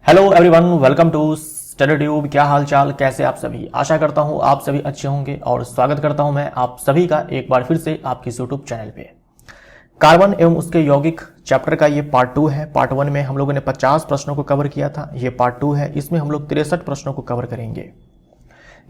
Hello everyone, welcome to Study Tube. क्या हाल चाल, कैसे आप सभी। आशा करता हूं आप सभी अच्छे होंगे और स्वागत करता हूं मैं आप सभी का एक बार फिर से आपकी यूट्यूब चैनल पे। कार्बन एवं उसके यौगिक चैप्टर का ये पार्ट 2 है। पार्ट 1 में हम लोगों ने 50 प्रश्नों को कवर किया था। ये पार्ट 2 है, इसमें हम लोग 63 प्रश्नों को कवर करेंगे।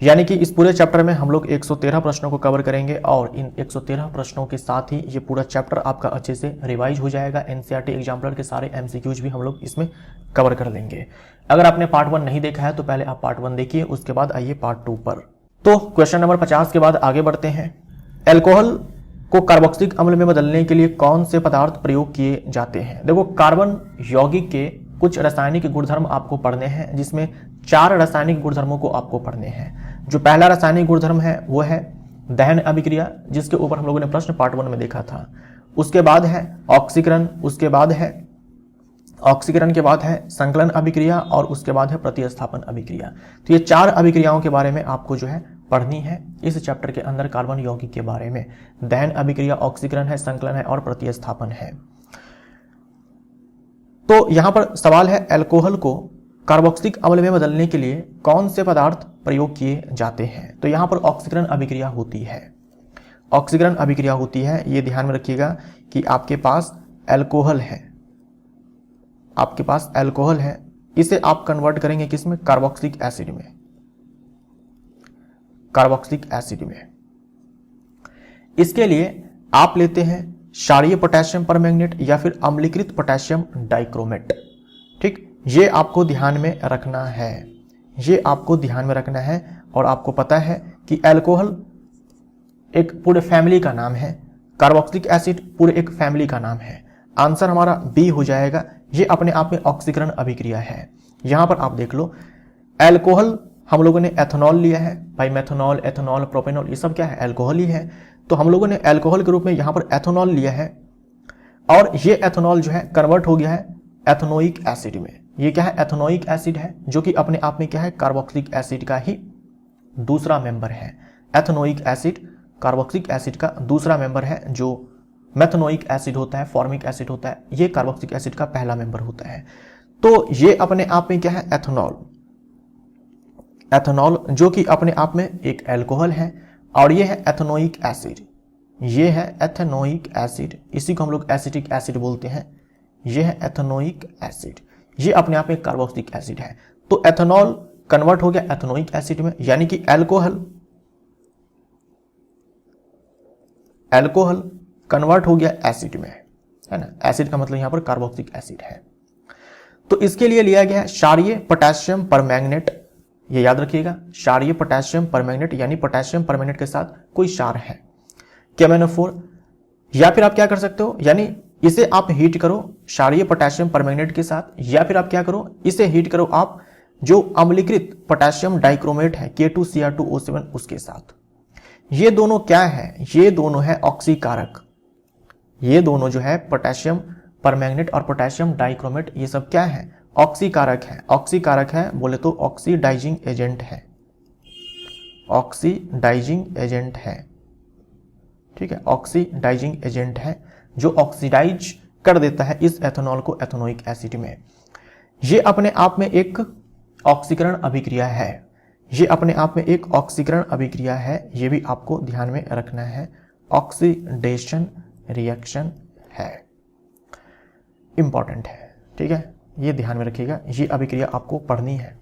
यानी कि इस पूरे चैप्टर में हम लोग 113 प्रश्नों को कवर करेंगे और इन 113 प्रश्नों के साथ ही ये पूरा चैप्टर आपका अच्छे से रिवाइज हो जाएगा। एनसीईआरटी एग्जाम्पलर के सारे एमसीक्यूज भी हम लोग इसमें कवर कर लेंगे। अगर आपने पार्ट 1 नहीं देखा है तो पहले आप पार्ट 1 देखिए, उसके बाद आइए पार्ट 2 पर। तो क्वेश्चन नंबर 50 के बाद आगे बढ़ते हैं। एल्कोहल को कार्बोक्सिलिक अम्ल में बदलने के लिए कौन से पदार्थ प्रयोग किए जाते हैं। देखो, कार्बन यौगिक के कुछ रासायनिक गुणधर्म आपको पढ़ने हैं, जिसमें 4 रासायनिक गुणधर्मों को आपको पढ़ने हैं। जो पहला रासायनिक गुणधर्म है वो है दहन अभिक्रिया, जिसके ऊपर हम लोगों ने प्रश्न पार्ट 1 में देखा था। उसके बाद है ऑक्सीकरण, उसके बाद है ऑक्सीकरण के बाद है संकलन अभिक्रिया और उसके बाद है प्रतिस्थापन अभिक्रिया। तो ये 4 अभिक्रियाओं के बारे में आपको जो है पढ़नी है इस चैप्टर के अंदर। कार्बन यौगिक के बारे में दहन अभिक्रिया, ऑक्सीकरण है, संकलन है और प्रतिस्थापन है। तो यहां पर सवाल है, एल्कोहल को कार्बोक्सिलिक अम्ल में बदलने के लिए कौन से पदार्थ प्रयोग किए जाते हैं। तो यहां पर ऑक्सीकरण अभिक्रिया होती है। ऑक्सीकरण अभिक्रिया होती है, ये ध्यान में रखिएगा कि आपके पास एल्कोहल है, आपके पास एल्कोहल है, इसे आप कन्वर्ट करेंगे किसमें, कार्बोक्सिलिक एसिड में, कार्बोक्सिलिक एसिड में। इसके लिए आप लेते हैं क्षारीय पोटेशियम परमैंगनेट या फिर अम्लीकृत पोटेशियम डाइक्रोमेट। ठीक, ये आपको ध्यान में रखना है, ये आपको ध्यान में रखना है। और आपको पता है कि एल्कोहल एक पूरे फैमिली का नाम है, कार्बोक्सिलिक एसिड पूरे एक फैमिली का नाम है। आंसर हमारा बी हो जाएगा। ये अपने आप में ऑक्सीकरण अभिक्रिया है। यहां पर आप देख लो, एल्कोहल हम लोगों ने एथेनॉल लिया है भाई, मेथनॉल, एथेनॉल, प्रोपेनॉल, ये सब क्या है, एल्कोहल ही है। तो हम लोगों ने एल्कोहल के रूप में यहां पर एथेनॉल लिया है और ये एथेनॉल जो है कन्वर्ट हो गया है एथेनोइक एसिड में। ये क्या है, एथेनोइक एसिड है, जो कि अपने आप में क्या है, कार्बोक्सिलिक एसिड का ही दूसरा मेंबर है। एथेनोइक एसिड कार्बोक्सिलिक एसिड का दूसरा मेंबर है। जो मेथनोइक एसिड होता है, फॉर्मिक एसिड होता है, ये कार्बोक्सिलिक एसिड का पहला मेंबर होता है। तो ये अपने आप में क्या है, एथेनॉल, एथेनॉल जो कि अपने आप में एक एल्कोहल है। और ये है एथेनोइक एसिड, ये है एथेनोइक एसिड, इसी को हम लोग एसिटिक एसिड बोलते हैं। ये है एथेनोइक एसिड, ये अपने आप में कार्बोक्सिलिक एसिड है। तो एथेनॉल कन्वर्ट हो गया एथेनोइक एसिड में, यानी कि एल्कोहल कन्वर्ट हो गया एसिड में, है ना। एसिड का मतलब यहां पर कार्बोक्सिलिक एसिड है। तो इसके लिए लिया गया है क्षारीय पोटेशियम परमैंगनेट। ये याद रखिएगा, क्षारीय पोटेशियम परमैंगनेट, यानी पोटेशियम परमैंगनेट के साथ कोई क्षार है, KMnO4। या फिर आप क्या कर सकते हो, यानी इसे आप हीट करो क्षारीय पोटेशियम परमैंगनेट के साथ, या फिर आप क्या करो, इसे हीट करो आप जो अम्लीकृत पोटेशियम डाइक्रोमेट है K2Cr2O7 उसके साथ। ये दोनों क्या है, ये दोनों है ऑक्सीकारक। ये दोनों जो है पोटेशियम परमैंगनेट और पोटेशियम डाइक्रोमेट, ये सब क्या है, ऑक्सीकारक है। ऑक्सीकारक है बोले तो ऑक्सीडाइजिंग एजेंट है, ऑक्सीडाइजिंग एजेंट है। ठीक है, ऑक्सीडाइजिंग एजेंट है जो ऑक्सीडाइज कर देता है इस एथेनॉल को एथेनोइक एसिड में। ये अपने आप में एक ऑक्सीकरण अभिक्रिया है, ये अपने आप में एक ऑक्सीकरण अभिक्रिया है। ये भी आपको ध्यान में रखना है, ऑक्सीडेशन रिएक्शन है, इंपॉर्टेंट है। ठीक है, ये ध्यान में रखिएगा, ये अभिक्रिया आपको पढ़नी है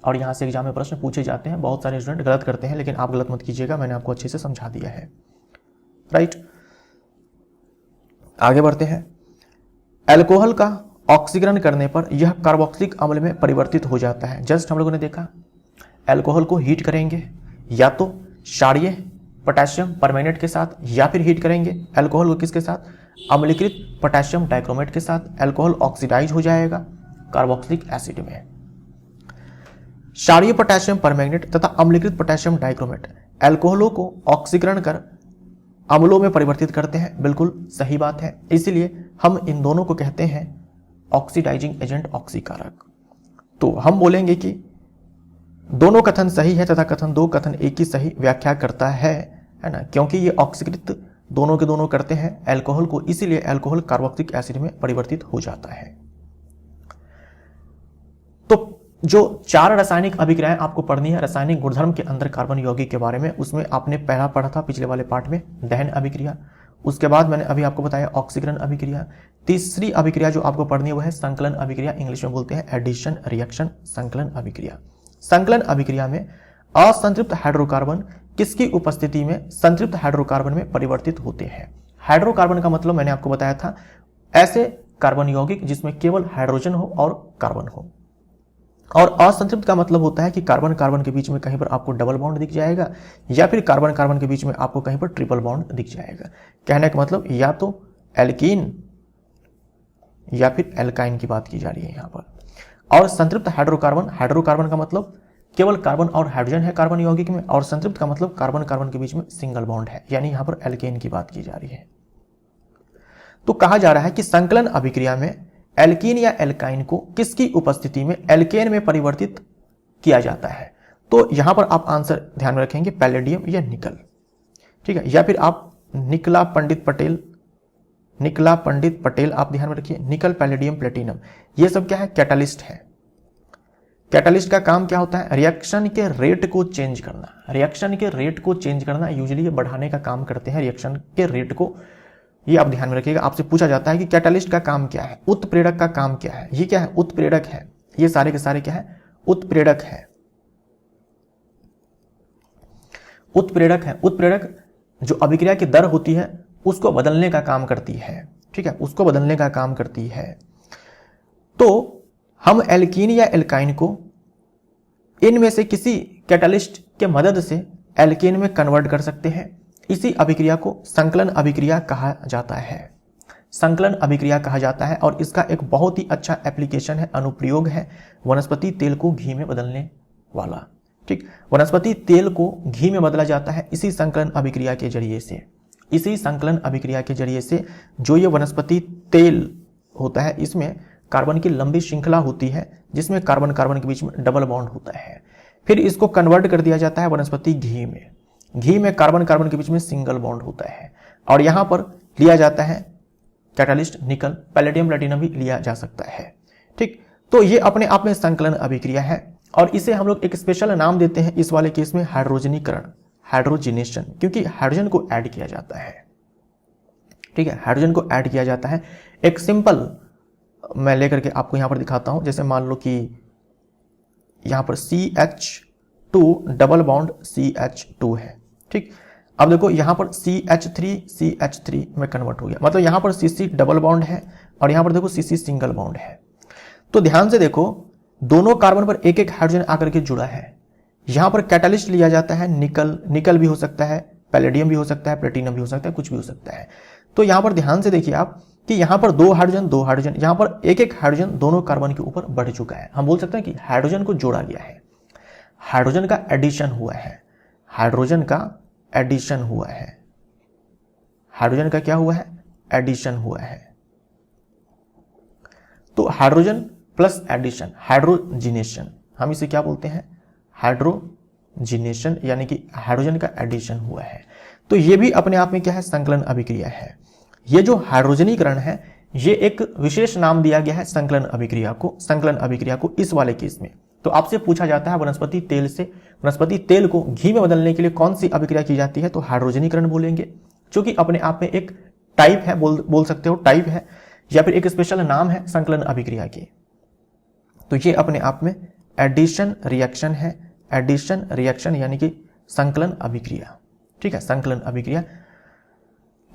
और यहां से एग्जाम में प्रश्न पूछे जाते हैं। बहुत सारे स्टूडेंट गलत करते हैं, लेकिन आप गलत मत कीजिएगा, मैंने आपको अच्छे से समझा दिया है। राइट, आगे बढ़ते हैं। एल्कोहल का ऑक्सीकरण करने पर यह कार्बोक्सिलिक अम्ल में परिवर्तित हो जाता है। जस्ट हम लोगों ने देखा, एल्कोहल को हीट करेंगे या तो क्षारीय पोटेशियम परमैंगनेट के साथ, या फिर हीट करेंगे एल्कोहल को किसके साथ, अम्लीकृत पोटेशियम डाइक्रोमेट के साथ। एल्कोहल ऑक्सीडाइज हो जाएगा कार्बोक्सिलिक एसिड में। क्षारीय पोटेशियम परमैंगनेट तथा अम्लीकृत पोटेशियम डाइक्रोमेट एल्कोहलों को ऑक्सीकरण कर अम्लों में परिवर्तित करते हैं। बिल्कुल सही बात है, इसीलिए हम इन दोनों को कहते हैं ऑक्सीडाइजिंग एजेंट, ऑक्सीकारक। तो हम बोलेंगे कि दोनों कथन सही है तथा कथन 2 कथन 1 की सही व्याख्या करता है ना, क्योंकि ये ऑक्सीकृत दोनों के दोनों करते हैं एल्कोहल को, इसीलिए एल्कोहल कार्बोक्सिलिक एसिड में परिवर्तित हो जाता है। तो जो 4 रासायनिक अभिक्रियाएं आपको पढ़नी है रासायनिक गुणधर्म के अंदर कार्बन यौगिक के बारे में, उसमें आपने पहला पढ़ा था पिछले वाले पार्ट में दहन अभिक्रिया, उसके बाद मैंने अभी आपको बताया ऑक्सीकरण अभिक्रिया, तीसरी अभिक्रिया जो आपको पढ़नी है वो है संकलन अभिक्रिया, इंग्लिश में बोलते हैं एडिशन रिएक्शन। संकलन अभिक्रिया, संकलन अभिक्रिया में असंतृप्त हाइड्रोकार्बन किसकी उपस्थिति में संतृप्त हाइड्रोकार्बन में परिवर्तित होते हैं। हाइड्रोकार्बन का मतलब मैंने आपको बताया था ऐसे कार्बन यौगिक जिसमें केवल हाइड्रोजन हो और कार्बन हो, और असंतृप्त का मतलब होता है कि कार्बन कार्बन के बीच में कहीं पर आपको डबल बॉन्ड दिख जाएगा या फिर कार्बन कार्बन के बीच में आपको कहीं पर ट्रिपल बॉन्ड दिख जाएगा। कहने का मतलब या तो एल्कीन या फिर एल्काइन की बात की जा रही है यहां पर। और संतृप्त हाइड्रोकार्बन, हाइड्रोकार्बन का मतलब केवल कार्बन और हाइड्रोजन है कार्बन यौगिक में, और संतृप्त का मतलब कार्बन कार्बन के बीच में सिंगल बॉन्ड है, यानी यहां पर एल्केन की बात की जा रही है। तो कहा जा रहा है कि संकलन अभिक्रिया में एल्कीन या एल्काइन को किसकी उपस्थिति में एल्केन में परिवर्तित किया जाता है। तो यहां पर आप आंसर ध्यान में रखेंगे पैलेडियम या निकल, ठीक है, या फिर आप निकला पंडित पटेल आप ध्यान में रखिए, निकल पैलेडियम प्लेटिनम, ये सब क्या है कैटालिस्ट है। कैटालिस्ट का काम क्या होता है, रिएक्शन के रेट को चेंज करना, रिएक्शन के रेट को चेंज करना, यूजुअली ये बढ़ाने का काम करते हैं रिएक्शन के रेट को, ये आप ध्यान में रखिएगा। आपसे पूछा जाता है कि कैटालिस्ट का काम क्या है, उत्प्रेरक का काम क्या है, ये क्या है उत्प्रेरक है, ये सारे के सारे क्या है उत्प्रेरक है। उत्प्रेरक है, उत्प्रेरक जो अभिक्रिया की दर होती है उसको बदलने का काम करती है, ठीक है, उसको बदलने का काम करती है। तो हम एल्कीन या एल्काइन को इनमें से किसी कैटालिस्ट के मदद से एल्केन में कन्वर्ट कर सकते हैं। इसी अभिक्रिया को संकलन अभिक्रिया कहा जाता है, संकलन अभिक्रिया कहा जाता है। और इसका एक बहुत ही अच्छा एप्लीकेशन है, अनुप्रयोग है, वनस्पति तेल को घी में बदलने वाला, ठीक, वनस्पति तेल को घी में बदला जाता है इसी संकलन अभिक्रिया के जरिए से। इसी संकलन अभिक्रिया के जरिए से जो ये वनस्पति तेल होता है इसमें कार्बन की लंबी श्रृंखला होती है जिसमें कार्बन कार्बन के बीच में डबल बॉन्ड होता है, फिर इसको कन्वर्ट कर दिया जाता है वनस्पति घी में। घी में कार्बन कार्बन के बीच में सिंगल बॉन्ड होता है, और यहां पर लिया जाता है कैटालिस्ट निकल, पैलेडियम प्लेटिनम भी लिया जा सकता है, ठीक। तो ये अपने आप में संकलन अभिक्रिया है, और इसे हम लोग एक स्पेशल नाम देते हैं इस वाले केस में हाइड्रोजनीकरण, हाइड्रोजिनेशन, क्योंकि हाइड्रोजन को ऐड किया जाता है, ठीक है, हाइड्रोजन को ऐड किया जाता है। एक सिंपल मैं लेकर के आपको यहां पर दिखाता हूं, जैसे मान लो कि यहां पर CH2 डबल बॉन्ड CH2 है, ठीक। अब देखो यहां पर CH3 में कन्वर्ट हो गया, मतलब यहां पर CC डबल बॉन्ड है और यहां पर देखो CC सिंगल बॉन्ड है। तो ध्यान से देखो दोनों कार्बन पर एक एक हाइड्रोजन आकर के जुड़ा है। यहां पर कैटालिस्ट लिया जाता है निकल, निकल भी हो सकता है, पैलेडियम भी हो सकता है, प्लेटिनम भी हो सकता है, कुछ भी हो सकता है। तो यहां पर ध्यान से देखिए आप कि यहां पर दो हाइड्रोजन, यहां पर एक एक हाइड्रोजन दोनों कार्बन के ऊपर बढ़ चुका है। हम बोल सकते हैं कि हाइड्रोजन को जोड़ा गया है, हाइड्रोजन का एडिशन हुआ है, हाइड्रोजन का एडिशन हुआ है, हाइड्रोजन का क्या हुआ है एडिशन हुआ है। तो हाइड्रोजन प्लस एडिशन, हाइड्रोजिनेशन, हम इसे क्या बोलते हैं हाइड्रोजिनेशन, यानी कि हाइड्रोजन का एडिशन हुआ है। तो ये भी अपने आप में क्या है संकलन अभिक्रिया है। ये जो हाइड्रोजनीकरण है ये एक विशेष नाम दिया गया है संकलन अभिक्रिया को, संकलन अभिक्रिया को इस वाले केस में। तो आपसे पूछा जाता है वनस्पति तेल से, वनस्पति तेल को घी में बदलने के लिए कौन सी अभिक्रिया की जाती है, तो हाइड्रोजनीकरण बोलेंगे, जो कि अपने आप में एक टाइप है, बोल सकते हो टाइप है, या फिर एक स्पेशल नाम है संकलन अभिक्रिया की। तो ये अपने आप में एडिशन रिएक्शन है, एडिशन रिएक्शन यानी कि संकलन अभिक्रिया, ठीक है, संकलन अभिक्रिया।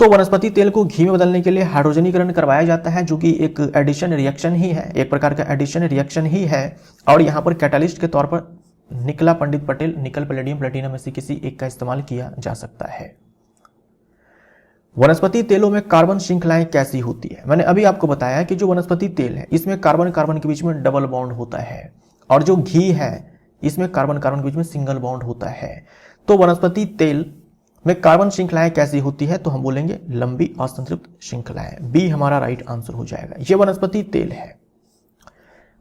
तो वनस्पति तेल को घी में बदलने के लिए हाइड्रोजनीकरण करवाया जाता है, जो कि एक एडिशन रिएक्शन ही है, एक प्रकार का एडिशन रिएक्शन ही है। और यहाँ पर कैटालिस्ट के तौर पर निकला पंडित पटेल, निकल पैलेडियम प्लेटिनम में से किसी एक का इस्तेमाल किया जा सकता है। वनस्पति तेलों में कार्बन श्रृंखलाएं कैसी होती है, मैंने अभी आपको बताया कि जो वनस्पति तेल है इसमें कार्बन कार्बन के बीच में डबल बॉन्ड होता है, और जो घी है इसमें कार्बन कार्बन के बीच में सिंगल बॉन्ड होता है। तो वनस्पति तेल में कार्बन श्रृंखलाएं कैसी होती है, तो हम बोलेंगे लंबी असंतृप्त श्रृंखलाएं, बी हमारा राइट आंसर हो जाएगा। ये वनस्पति तेल है,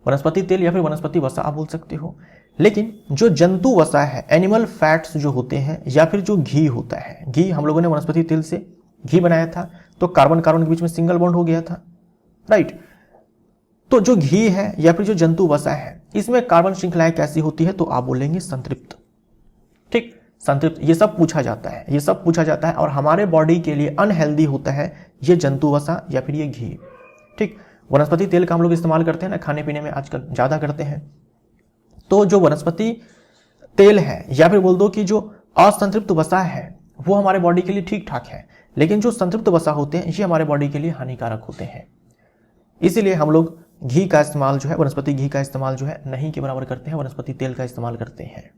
वनस्पति तेल या फिर वनस्पति वसा आप बोल सकते हो। लेकिन जो जंतु वसा है, एनिमल फैट्स जो होते हैं, या फिर जो घी होता है, घी हम लोगों ने वनस्पति तेल से घी बनाया था, तो कार्बन कार्बन के बीच में सिंगल बॉन्ड हो गया था, राइट। तो जो घी है या फिर जो जंतु वसा है, इसमें कार्बन श्रृंखलाएं कैसी होती है, तो आप बोलेंगे संतृप्त। ठीक, संतृप्त। ये सब पूछा जाता है, ये सब पूछा जाता है, और हमारे बॉडी के लिए अनहेल्दी होता है ये जंतु वसा या फिर ये घी। ठीक, वनस्पति तेल का हम लोग इस्तेमाल करते हैं ना, खाने पीने में आजकल ज्यादा करते हैं। तो जो वनस्पति तेल है या फिर बोल दो कि जो असंतृप्त वसा है वो हमारे बॉडी के लिए ठीक ठाक है, लेकिन जो संतृप्त वसा होते हैं ये हमारे बॉडी के लिए हानिकारक होते हैं। इसीलिए हम लोग घी का इस्तेमाल जो है, वनस्पति घी का इस्तेमाल जो है नहीं के बराबर करते हैं, वनस्पति तेल का इस्तेमाल करते हैं।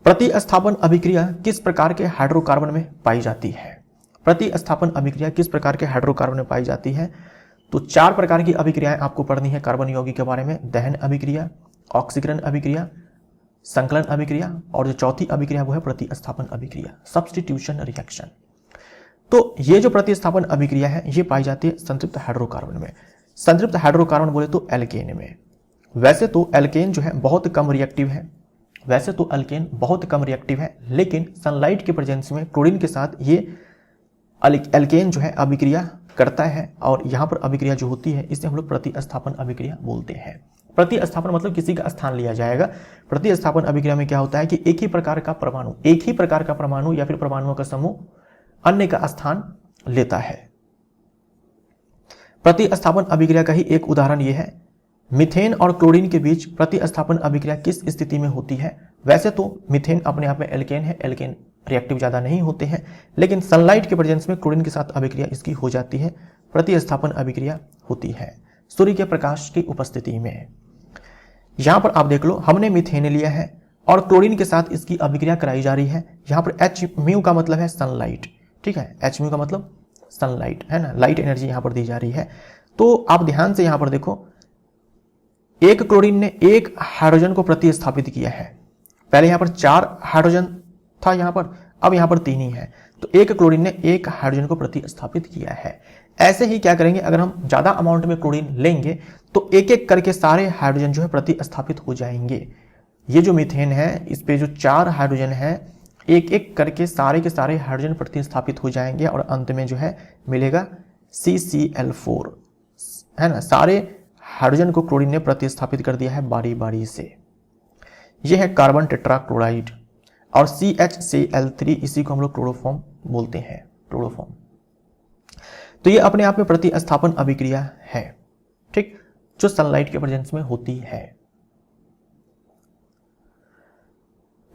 प्रतिस्थापन अभिक्रिया किस प्रकार के हाइड्रोकार्बन में पाई जाती है? प्रतिस्थापन अभिक्रिया किस प्रकार के हाइड्रोकार्बन में पाई जाती है? तो 4 प्रकार की अभिक्रियाएं आपको पढ़नी है कार्बन यौगिक के बारे में। दहन अभिक्रिया, ऑक्सीकरण अभिक्रिया, संकलन अभिक्रिया, और जो चौथी अभिक्रिया वो है प्रतिस्थापन अभिक्रिया, सब्स्टिट्यूशन रिएक्शन। तो ये जो प्रतिस्थापन अभिक्रिया है ये पाई जाती है संतृप्त हाइड्रोकार्बन में। संतृप्त हाइड्रोकार्बन बोले तो एल्केन में। वैसे तो एल्केन जो है बहुत कम रिएक्टिव है, वैसे तो अल्केन बहुत कम रिएक्टिव है, लेकिन सनलाइट के प्रेजेंस में क्लोरीन के साथ ये एल्केन जो है अभिक्रिया करता है, और यहाँ पर अभिक्रिया जो होती है इसे हम लोग प्रतिस्थापन अभिक्रिया बोलते हैं। प्रतिस्थापन मतलब किसी का स्थान लिया जाएगा। प्रतिस्थापन अभिक्रिया में क्या होता है कि एक ही प्रकार का परमाणु या फिर परमाणुओं का समूह अन्य का स्थान लेता है। प्रतिस्थापन अभिक्रिया का ही एक उदाहरण यह है, मीथेन और क्लोरीन के बीच प्रतिस्थापन अभिक्रिया किस स्थिति में होती है? वैसे तो मीथेन अपने आप में एल्केन है, एल्केन रिएक्टिव ज्यादा नहीं होते हैं, लेकिन सनलाइट के प्रेजेंस में क्लोरीन के साथ अभिक्रिया इसकी हो जाती है, प्रतिस्थापन अभिक्रिया होती है सूर्य के प्रकाश की उपस्थिति में। यहां पर आप देख लो, हमने मीथेन लिया है और क्लोरीन के साथ इसकी अभिक्रिया कराई जा रही है। यहां पर एच म्यू का मतलब है सनलाइट, ठीक है, एच म्यू का मतलब सनलाइट है ना, लाइट एनर्जी यहां पर दी जा रही है। तो आप ध्यान से यहां पर देखो, एक क्लोरीन ने एक हाइड्रोजन को प्रतिस्थापित किया है। पहले यहां पर 4 हाइड्रोजन था यहां पर, अब यहां पर 3 ही है। तो एक क्लोरीन ने एक हाइड्रोजन को प्रतिस्थापित किया है। ऐसे ही क्या करेंगे, अगर हम ज्यादा अमाउंट में क्लोरीन लेंगे तो एक एक करके सारे हाइड्रोजन जो है प्रतिस्थापित हो जाएंगे। ये जो मीथेन है इस पे जो 4 हाइड्रोजन है, एक एक करके सारे के सारे हाइड्रोजन प्रतिस्थापित हो जाएंगे और अंत में जो है मिलेगा CCl4, है ना। सारे हाइड्रोजन को क्लोरीन ने प्रतिस्थापित कर दिया है बारी बारी से। यह है कार्बन टेट्राक्लोराइड, और CHCl3 इसी को हम लोग क्लोरोफॉर्म बोलते हैं, क्लोरोफॉर्म। तो ये अपने आप में प्रतिस्थापन अभिक्रिया है, ठीक, जो सनलाइट के प्रेजेंस में होती है।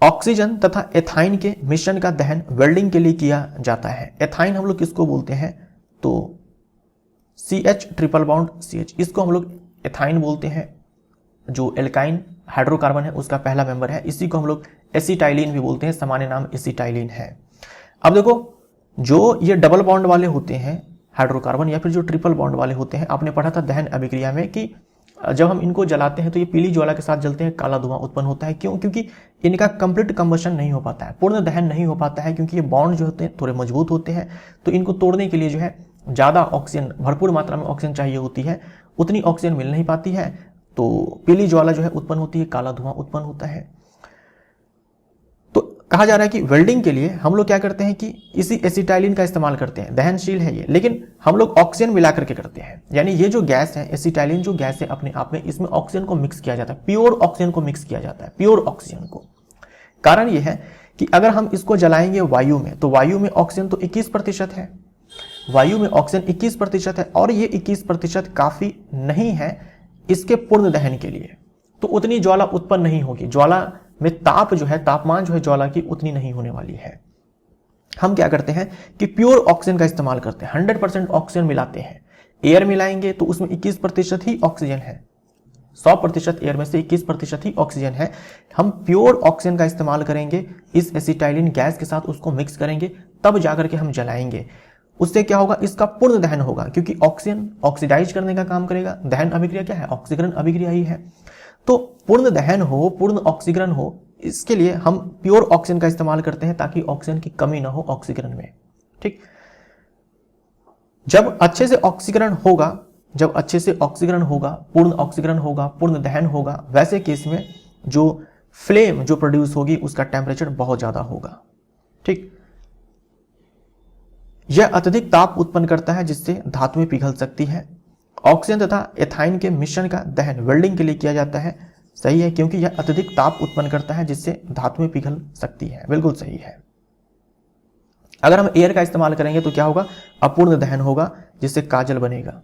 ऑक्सीजन तथा एथाइन के मिश्रण का दहन वेल्डिंग के लिए किया जाता है। एथाइन हम लोग किसको बोलते हैं, तो CH ट्रिपल बॉन्ड CH, इसको हम लोग एथाइन बोलते हैं। जो एल्काइन हाइड्रोकार्बन है उसका पहला मेंबर है, इसी को हम लोग एसिटाइलिन भी बोलते हैं, सामान्य नाम एसिटाइलिन है। अब देखो, जो ये डबल बॉन्ड वाले होते हैं हाइड्रोकार्बन या फिर जो ट्रिपल बॉन्ड वाले होते हैं, आपने पढ़ा था दहन अभिक्रिया में कि जब हम इनको जलाते हैं तो ये पीली ज्वाला के साथ जलते हैं, काला धुआं उत्पन्न होता है। क्यों? क्योंकि इनका कंप्लीट कंबशन नहीं हो पाता है, पूर्ण दहन नहीं हो पाता है, क्योंकि ये बॉन्ड जो होते हैं थोड़े मजबूत होते हैं। तो इनको तोड़ने के लिए जो है ज्यादा ऑक्सीजन, भरपूर मात्रा में ऑक्सीजन चाहिए होती है, उतनी ऑक्सीजन मिल नहीं पाती है, तो पीली ज्वाला जो है उत्पन्न होती है, काला धुआं उत्पन्न होता है। तो कहा जा रहा है कि वेल्डिंग के लिए हम लोग क्या करते हैं कि इसी एसिटाइलिन का इस्तेमाल करते हैं, दहनशील है ये, लेकिन हम लोग ऑक्सीजन मिला करके करते हैं। यानी ये जो गैस है एसिटाइलिन, जो गैस है अपने आप में, इसमें ऑक्सीजन को मिक्स किया जाता है, प्योर ऑक्सीजन को मिक्स किया जाता है, प्योर ऑक्सीजन को। कारण ये है कि अगर हम इसको जलाएंगे वायु में, तो वायु में ऑक्सीजन तो 21% है, वायु में ऑक्सीजन 21% है, और ये 21% काफी नहीं है इसके पूर्ण दहन के लिए। तो उतनी ज्वाला उत्पन्न नहीं होगी, ज्वाला में ताप जो है, तापमान जो है ज्वाला की उतनी नहीं होने वाली है। हम क्या करते हैं कि प्योर ऑक्सीजन का इस्तेमाल करते हैं, 100% ऑक्सीजन मिलाते हैं। एयर मिलाएंगे तो उसमें 21% ही ऑक्सीजन है, 100% एयर में से 21% ही ऑक्सीजन है। हम प्योर ऑक्सीजन का इस्तेमाल करेंगे, इस एसिटाइलिन गैस के साथ उसको मिक्स करेंगे, तब जाकर के हम जलाएंगे। उससे क्या होगा, इसका पूर्ण दहन होगा, क्योंकि ऑक्सीजन ऑक्सीडाइज करने का काम करेगा। दहन अभिक्रिया क्या है, ऑक्सीकरण अभिक्रिया ही है। तो पूर्ण दहन हो, पूर्ण ऑक्सीकरण हो, इसके लिए हम प्योर ऑक्सीजन का इस्तेमाल करते हैं, ताकि ऑक्सीजन की कमी ना हो ऑक्सीकरण में, ठीक। जब अच्छे से ऑक्सीकरण होगा, जब अच्छे से ऑक्सीकरण होगा, पूर्ण ऑक्सीकरण होगा, पूर्ण दहन होगा, वैसे केस में जो फ्लेम जो प्रोड्यूस होगी उसका टेम्परेचर बहुत ज्यादा होगा, ठीक। यह अत्यधिक ताप उत्पन्न करता है जिससे धातुएं पिघल सकती है। ऑक्सीजन तथा एथाइन के मिश्रण का दहन वेल्डिंग के लिए किया जाता है। सही है, क्योंकि यह अत्यधिक ताप उत्पन्न करता है जिससे धातुएं पिघल सकती है। बिल्कुल सही है। अगर हम एयर का इस्तेमाल करेंगे तो क्या होगा, अपूर्ण दहन होगा जिससे काजल बनेगा,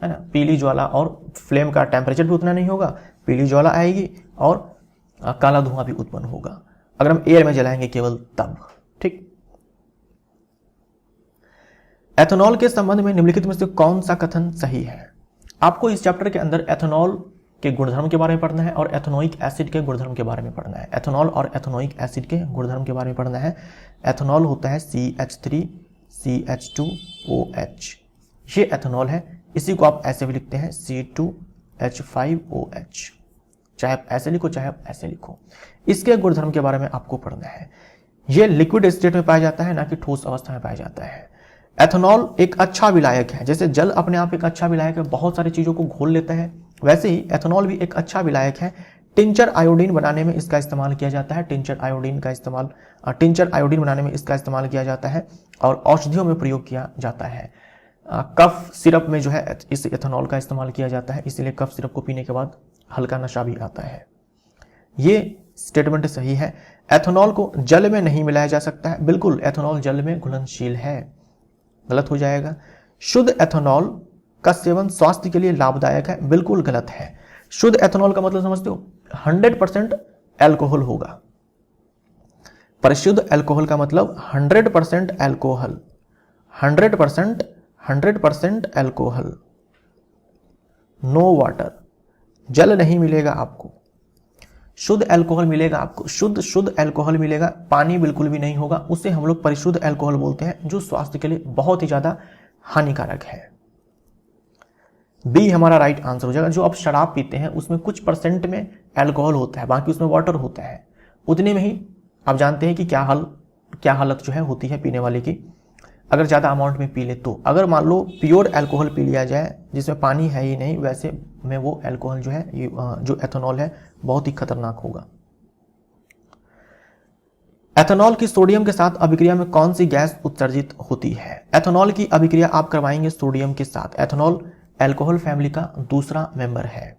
है ना। पीली ज्वाला, और फ्लेम का टेम्परेचर भी उतना नहीं होगा, पीली ज्वाला आएगी और काला धुआं भी उत्पन्न होगा अगर हम एयर में जलाएंगे केवल तब। ठीक। एथेनॉल के संबंध में निम्नलिखित में से कौन सा कथन सही है? आपको इस चैप्टर के अंदर एथेनॉल के गुणधर्म के बारे में पढ़ना है और एथेनोइक एसिड के गुणधर्म के बारे में पढ़ना है। एथेनॉल और एथेनोइक एसिड के गुणधर्म के बारे में पढ़ना है। एथेनॉल होता है CH3CH2OH, ये एथेनॉल है। इसी को आप ऐसे भी लिखते हैं C2H5OH, चाहे आप ऐसे लिखो चाहे आप ऐसे लिखो। इसके गुणधर्म के बारे में आपको पढ़ना है। ये लिक्विड स्टेट में पाया जाता है, ना कि ठोस अवस्था में पाया जाता है। एथेनॉल एक अच्छा विलायक है। जैसे जल अपने आप एक अच्छा विलायक है, बहुत सारी चीजों को घोल लेता है, वैसे ही एथेनॉल भी एक अच्छा विलायक है। टिंचर आयोडीन बनाने में इसका इस्तेमाल किया जाता है। टिंचर आयोडीन बनाने में इसका इस्तेमाल किया जाता है और औषधियों में प्रयोग किया जाता है। कफ सिरप में जो है इस एथेनॉल का इस्तेमाल किया जाता है, इसीलिए कफ सिरप को पीने के बाद हल्का नशा भी आता है। ये स्टेटमेंट सही है। एथेनॉल को जल में नहीं मिलाया जा सकता है। बिल्कुल, एथेनॉल जल में घुलनशील है, गलत हो जाएगा। शुद्ध एथेनॉल का सेवन स्वास्थ्य के लिए लाभदायक है, बिल्कुल गलत है। शुद्ध एथेनॉल का मतलब समझते हो, 100% अल्कोहल होगा। परिशुद्ध अल्कोहल का मतलब 100% अल्कोहल, 100% अल्कोहल, नो वाटर। जल नहीं मिलेगा आपको, शुद्ध अल्कोहल मिलेगा आपको। शुद्ध अल्कोहल मिलेगा, पानी बिल्कुल भी नहीं होगा। उसे हम लोग परिशुद्ध अल्कोहल बोलते हैं, जो स्वास्थ्य के लिए बहुत ही ज्यादा हानिकारक है। बी हमारा राइट आंसर हो जाएगा। जो आप शराब पीते हैं उसमें कुछ परसेंट में अल्कोहल होता है, बाकी उसमें वाटर होता है। उतने में ही आप जानते हैं कि क्या हालत जो है होती है पीने वाले की, अगर ज़्यादा अमाउंट में पी ले तो। अगर मान लो प्योर अल्कोहल पी लिया जाए जिसमें पानी है ही नहीं, वैसे में वो अल्कोहल जो है, जो एथेनॉल है, बहुत ही खतरनाक होगा। एथेनॉल की सोडियम के साथ अभिक्रिया में कौन सी गैस उत्सर्जित होती है? एथेनॉल की अभिक्रिया आप करवाएंगे सोडियम के साथ। एथेनॉल अल्कोहल फैमिली का दूसरा मेंबर है।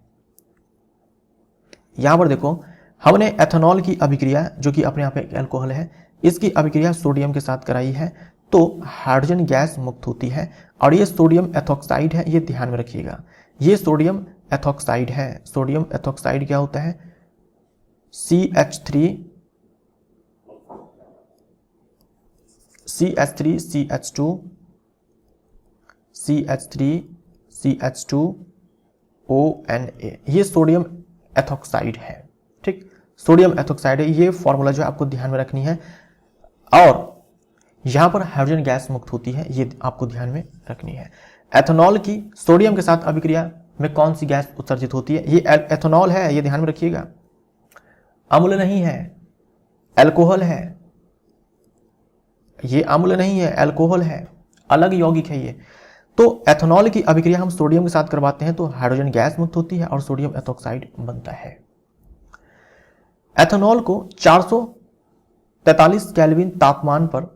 यहां पर देखो, हमने एथेनॉल की अभिक्रिया, जो कि अपने आप एक अल्कोहल है, इसकी अभिक्रिया सोडियम के साथ कराई है तो हाइड्रोजन गैस मुक्त होती है। और ये सोडियम एथॉक्साइड है, ये ध्यान में रखिएगा, ये सोडियम एथॉक्साइड है। सोडियम एथॉक्साइड क्या होता है? CH3ONA, ये सोडियम एथॉक्साइड है। ठीक, सोडियम एथॉक्साइड है। ये फॉर्मूला जो है आपको ध्यान में रखनी है। और यहां पर हाइड्रोजन गैस मुक्त होती है, ये आपको ध्यान में रखनी है। एथेनॉल की सोडियम के साथ अभिक्रिया में कौन सी गैस उत्सर्जित होती है? ये एथेनॉल है, ये ध्यान में रखिएगा, अम्ल नहीं है, अल्कोहल है। ये अम्ल नहीं है, अल्कोहल है, अलग यौगिक है ये। तो एथेनॉल की अभिक्रिया हम सोडियम के साथ करवाते हैं तो हाइड्रोजन गैस मुक्त होती है और सोडियम एथॉक्साइड बनता है। एथेनॉल को 443 केल्विन तापमान पर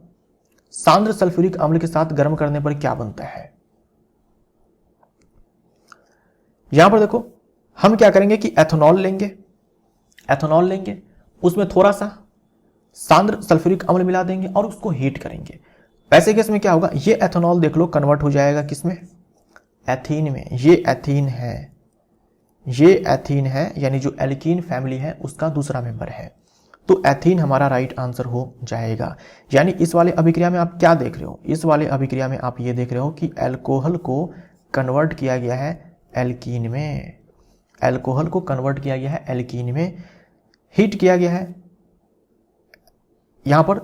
सांद्र सल्फ्यूरिक अम्ल के साथ गर्म करने पर क्या बनता है? यहां पर देखो, हम क्या करेंगे कि एथेनॉल लेंगे, उसमें थोड़ा सा सांद्र सल्फ्यूरिक अम्ल मिला देंगे और उसको हीट करेंगे। ऐसे केस में क्या होगा, ये एथेनॉल देख लो कन्वर्ट हो जाएगा किसमें? एथीन में। ये एथीन है, यानी जो एल्कीन फैमिली है उसका दूसरा मेंबर है। तो एथीन हमारा राइट आंसर हो जाएगा। यानी इस वाले अभिक्रिया में आप क्या देख रहे हो? इस वाले अभिक्रिया में आप ये देख रहे हो कि अल्कोहल को कन्वर्ट किया गया है एल्कीन में। अल्कोहल को कन्वर्ट किया गया है एल्कीन में, हीट किया गया है। यहां पर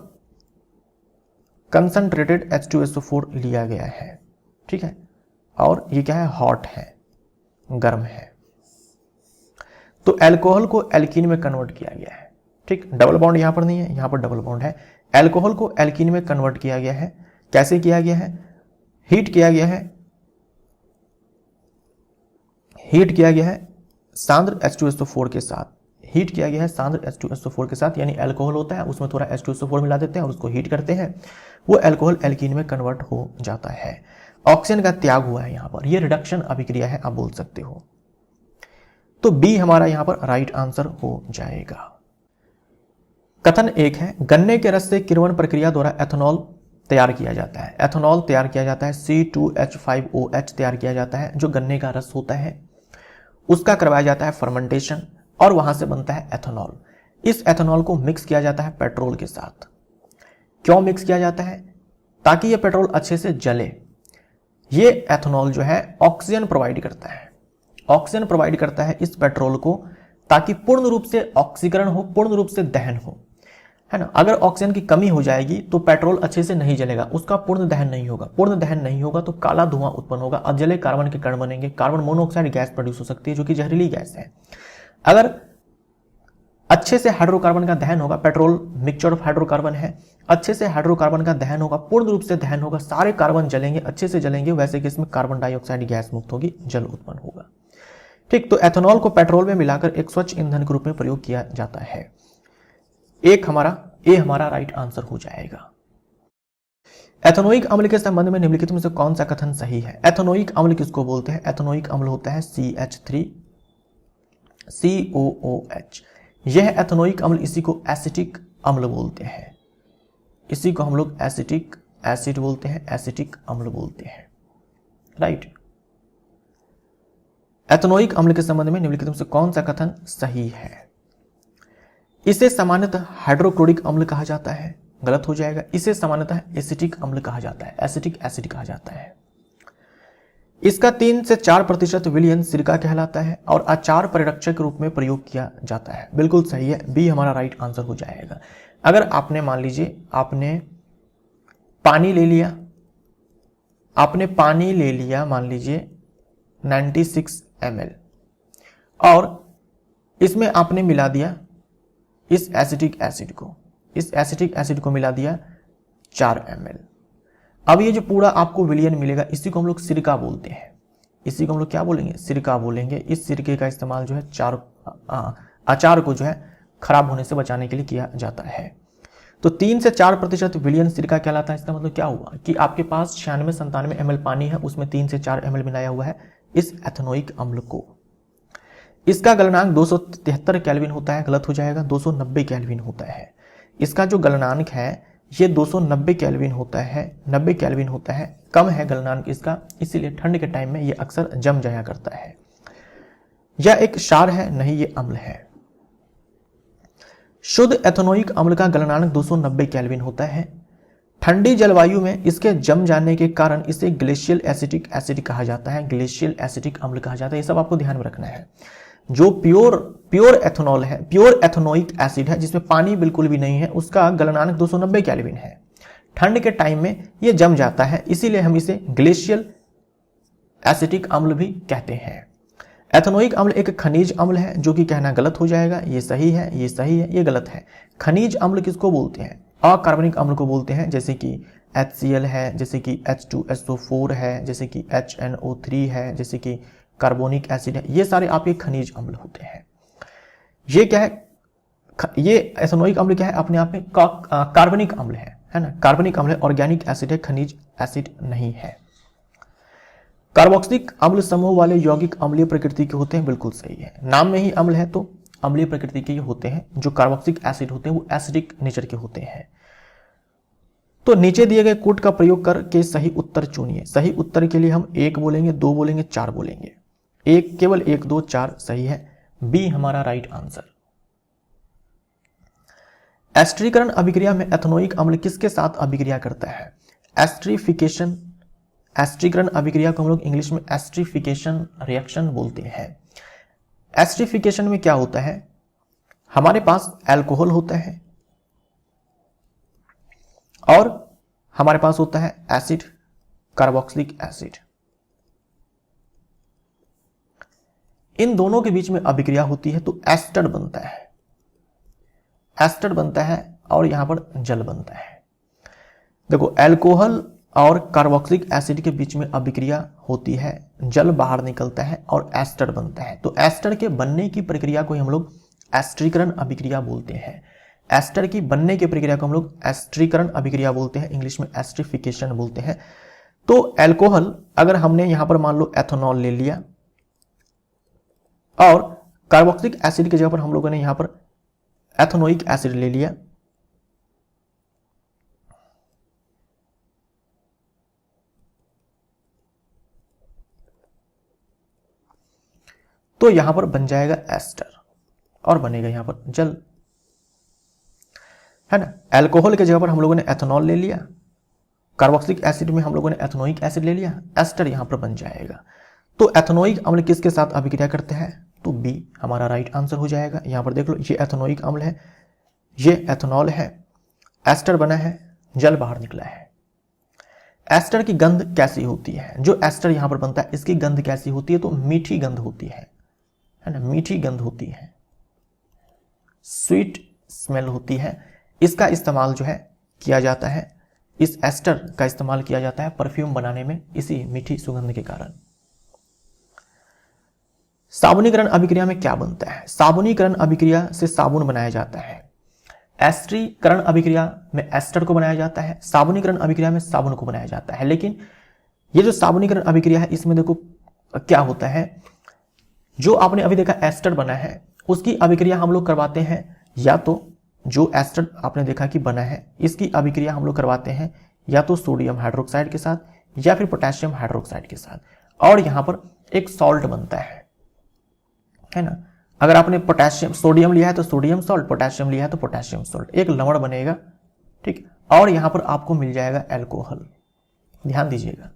कंसंट्रेटेड H2SO4 लिया गया है। ठीक है, और ये क्या है? हॉट है, गर्म है। तो अल्कोहल को एल्कीन में कन्वर्ट किया गया है। ठीक, डबल बॉन्ड यहां पर नहीं है, यहां पर डबल बॉन्ड है। अल्कोहल को एल्कीन में कन्वर्ट किया गया है। कैसे किया गया है? हीट किया गया है सांद्र H2SO4 के साथ हीट किया गया है सांद्र H2SO4 के साथ, यानी अल्कोहल होता है उसमें थोड़ा H2SO4 मिला देते हैं और उसको हीट करते हैं, वो अल्कोहल एल्कीन में कन्वर्ट हो जाता है। ऑक्सीजन का त्याग हुआ है यहाँ पर, ये रिडक्शन अभिक्रिया है आप बोल सकते हो। तो बी हमारा यहाँ पर राइट आंसर हो जाएगा। कथन 1 है, गन्ने के रस से किण्वन प्रक्रिया द्वारा एथेनॉल तैयार किया जाता है। एथेनॉल तैयार किया जाता है, C2H5OH तैयार किया जाता है, जो गन्ने का रस होता है उसका करवाया जाता है फर्मेंटेशन और वहां से बनता है एथेनॉल। इस एथेनॉल को मिक्स किया जाता है पेट्रोल के साथ। क्यों मिक्स किया जाता है? ताकि ये पेट्रोल अच्छे से जले। ये एथेनॉल जो है ऑक्सीजन प्रोवाइड करता है, ऑक्सीजन प्रोवाइड करता है इस पेट्रोल को, ताकि पूर्ण रूप से ऑक्सीकरण हो, पूर्ण रूप से दहन हो, है ना। अगर ऑक्सीजन की कमी हो जाएगी तो पेट्रोल अच्छे से नहीं जलेगा, उसका पूर्ण दहन नहीं होगा। पूर्ण दहन नहीं होगा तो काला धुआं उत्पन्न होगा, अजले कार्बन के कण बनेंगे, कार्बन मोनोऑक्साइड गैस प्रोड्यूस हो सकती है जो कि जहरीली गैस है। अगर अच्छे से हाइड्रोकार्बन का दहन होगा, पेट्रोल मिक्सचर ऑफ हाइड्रोकार्बन है, अच्छे से हाइड्रोकार्बन का दहन होगा, पूर्ण रूप से दहन होगा, सारे कार्बन जलेंगे, अच्छे से जलेंगे, वैसे कि इसमें कार्बन डाइऑक्साइड गैस मुक्त होगी, जल उत्पन्न होगा। ठीक, तो एथेनॉल को पेट्रोल में मिलाकर एक स्वच्छ ईंधन के रूप में प्रयोग किया जाता है। ए हमारा राइट आंसर हो जाएगा। एथेनोइक अम्ल के संबंध में निम्नलिखित में से कौन सा कथन सही है? एथेनोइक अम्ल किसको बोलते हैं? एथेनोइक अम्ल होता है CH3COOH। यह एथेनोइक अम्ल, इसी को एसिटिक अम्ल बोलते हैं, इसी को हम लोग एसिटिक एसिड बोलते हैं, एसिटिक अम्ल बोलते हैं, राइट। एथेनोइक अम्ल के संबंध में निम्नलिखित में से कौन सा कथन सही है? इसे सामान्यतः हाइड्रोक्लोरिक अम्ल कहा जाता है, गलत हो जाएगा। इसे सामान्यतः एसिटिक अम्ल कहा जाता है, एसिटिक एसिड कहा जाता है। इसका 3 से 4% विलयन सिरका कहलाता है और अचार परिरक्षक के रूप में प्रयोग किया जाता है। बिल्कुल सही है, बी हमारा राइट आंसर हो जाएगा। अगर आपने मान लीजिए आपने पानी ले लिया, मान लीजिए 96 ml और इसमें आपने मिला दिया इस एसिटिक एसिड को मिला दिया 4 ml। अब ये जो पूरा आपको विलयन मिलेगा इसी को हम लोग सिरका बोलते हैं, इसी को हम लोग क्या बोलेंगे? सिरका बोलेंगे। इस सिरके का इस्तेमाल जो है अचार को जो है खराब होने से बचाने के लिए किया जाता है। तो 3 से 4% विलयन सिरका कहलाता है। इसका मतलब क्या हुआ कि आपके पास 96-97 ml पानी है, उसमें 3 से 4 ml मिलाया हुआ है इस एथेनोइक अम्ल को। इसका गलनांक 273 केल्विन होता है, गलत हो जाएगा, 290 केल्विन होता है। इसका जो गलनांक है ये 290 केल्विन होता है, 90 केल्विन होता है, कम है गलनांक इसका, इसीलिए ठंड के टाइम में ये अक्सर जम जाया करता है। यह एक क्षार है, नहीं ये अम्ल है। शुद्ध एथेनोइक अम्ल का गलनांक 290 केल्विन होता है। ठंडी जलवायु में इसके जम जाने के कारण इसे ग्लेशियल एसिटिक एसिड कहा जाता है, ग्लेशियल एसिटिक अम्ल कहा जाता है। ये सब आपको ध्यान में रखना है। जो प्योर एथेनॉल है, प्योर एथेनोइक एसिड है जिसमें पानी बिल्कुल भी नहीं है, उसका गलनांक 290 केल्विन है। ठंड के टाइम में ये जम जाता है, इसीलिए हम इसे ग्लेशियल एसिटिक अम्ल भी कहते हैं। एथेनोइक अम्ल एक खनिज अम्ल है, जो कि कहना गलत हो जाएगा। ये सही है, ये सही है, ये गलत है। खनिज अम्ल किसको बोलते हैं? अकार्बनिक अम्ल को बोलते हैं, जैसे कि HCl है, जैसे कि H2SO4 है, जैसे कि HNO3 है, जैसे कि कार्बोनिक एसिड है। ये सारे आपके खनिज अम्ल होते हैं। ये क्या है? ये एथेनोइक अम्ल क्या है? अपने आप में कार्बनिक अम्ल है ना, कार्बनिक अम्ल है, ऑर्गेनिक एसिड है, खनिज एसिड नहीं है। कार्बोक्सिलिक अम्ल समूह वाले यौगिक अम्लीय प्रकृति के होते हैं, बिल्कुल सही है। नाम में ही अम्ल है तो अम्लीय प्रकृति के होते हैं। जो कार्बोक्सिलिक एसिड होते हैं वो एसिडिक नेचर के होते हैं। तो नीचे दिए गए कोड का प्रयोग करके सही उत्तर चुनिए। सही उत्तर के लिए हम 1 बोलेंगे, 2 बोलेंगे, 4 बोलेंगे। केवल 1, 2, 4 सही है, बी हमारा राइट आंसर। एस्टरीकरण अभिक्रिया में एथेनोइक अम्ल किसके साथ अभिक्रिया करता है? एस्टरीफिकेशन। एस्टरीकरण अभिक्रिया को हम लोग इंग्लिश में एस्टरीफिकेशन रिएक्शन बोलते हैं। एस्टरीफिकेशन में क्या होता है? हमारे पास अल्कोहल होता है और हमारे पास होता है एसिड, कार्बोक्सिलिक एसिड। इन दोनों के बीच में अभिक्रिया होती है तो एस्टर बनता है, एस्टर बनता है और यहां पर जल बनता है। देखो, अल्कोहल और कार्बोक्सिलिक एसिड के बीच में अभिक्रिया होती है, जल बाहर निकलता है और एस्टर बनता है। तो एस्टर के बनने की प्रक्रिया को हम लोग एस्टरीकरण अभिक्रिया बोलते हैं। एस्टर की बनने की प्रक्रिया को हम लोग एस्टरीकरण अभिक्रिया बोलते हैं, इंग्लिश में एस्टरीफिकेशन बोलते हैं। तो एल्कोहल अगर हमने यहां पर मान लो एथेनॉल ले लिया और कार्बोक्सिलिक एसिड की जगह पर हम लोगों ने यहां पर एथेनोइक एसिड ले लिया, तो यहां पर बन जाएगा एस्टर और बनेगा यहां पर जल, है ना। अल्कोहल के जगह पर हम लोगों ने एथेनॉल ले लिया, कार्बोक्सिलिक एसिड में हम लोगों ने एथेनोइक एसिड ले लिया, एस्टर यहां पर बन जाएगा। तो एथेनोइक अम्ल किसके साथ अभिक्रिया करते हैं, तो बी हमारा राइट आंसर हो जाएगा। यहां पर देख लो, ये एथेनोइक अम्ल है, ये एथेनॉल है, एस्टर बना है, जल बाहर निकला है। एस्टर की गंध कैसी होती है, जो एस्टर यहां पर बनता है इसकी गंध कैसी होती है, तो मीठी गंध होती है ना, मीठी गंध होती है, स्वीट स्मेल होती है। इसका इस्तेमाल जो है किया जाता है, इस एस्टर का इस्तेमाल किया जाता है परफ्यूम बनाने में, इसी मीठी सुगंध के कारण। साबुनीकरण अभिक्रिया में क्या बनता है, साबुनीकरण अभिक्रिया से साबुन बनाया जाता है। एस्टरीकरण अभिक्रिया में एस्टर को बनाया जाता है, साबुनीकरण अभिक्रिया में साबुन को बनाया जाता है। लेकिन ये जो साबुनीकरण अभिक्रिया है इसमें देखो क्या होता है, जो आपने अभी देखा एस्टर बना है उसकी अभिक्रिया हम लोग करवाते हैं, या तो जो एस्टर आपने देखा कि बना है इसकी अभिक्रिया हम लोग करवाते हैं या तो सोडियम हाइड्रोक्साइड के साथ या फिर पोटेशियम हाइड्रोक्साइड के साथ, और यहां पर एक सॉल्ट बनता है ना। अगर आपने पोटेशियम सोडियम लिया है तो सोडियम सॉल्ट, पोटेशियम लिया है तो पोटेशियम सॉल्ट, एक लवण बनेगा, ठीक। और यहां पर आपको मिल जाएगा एल्कोहल। ध्यान दीजिएगा,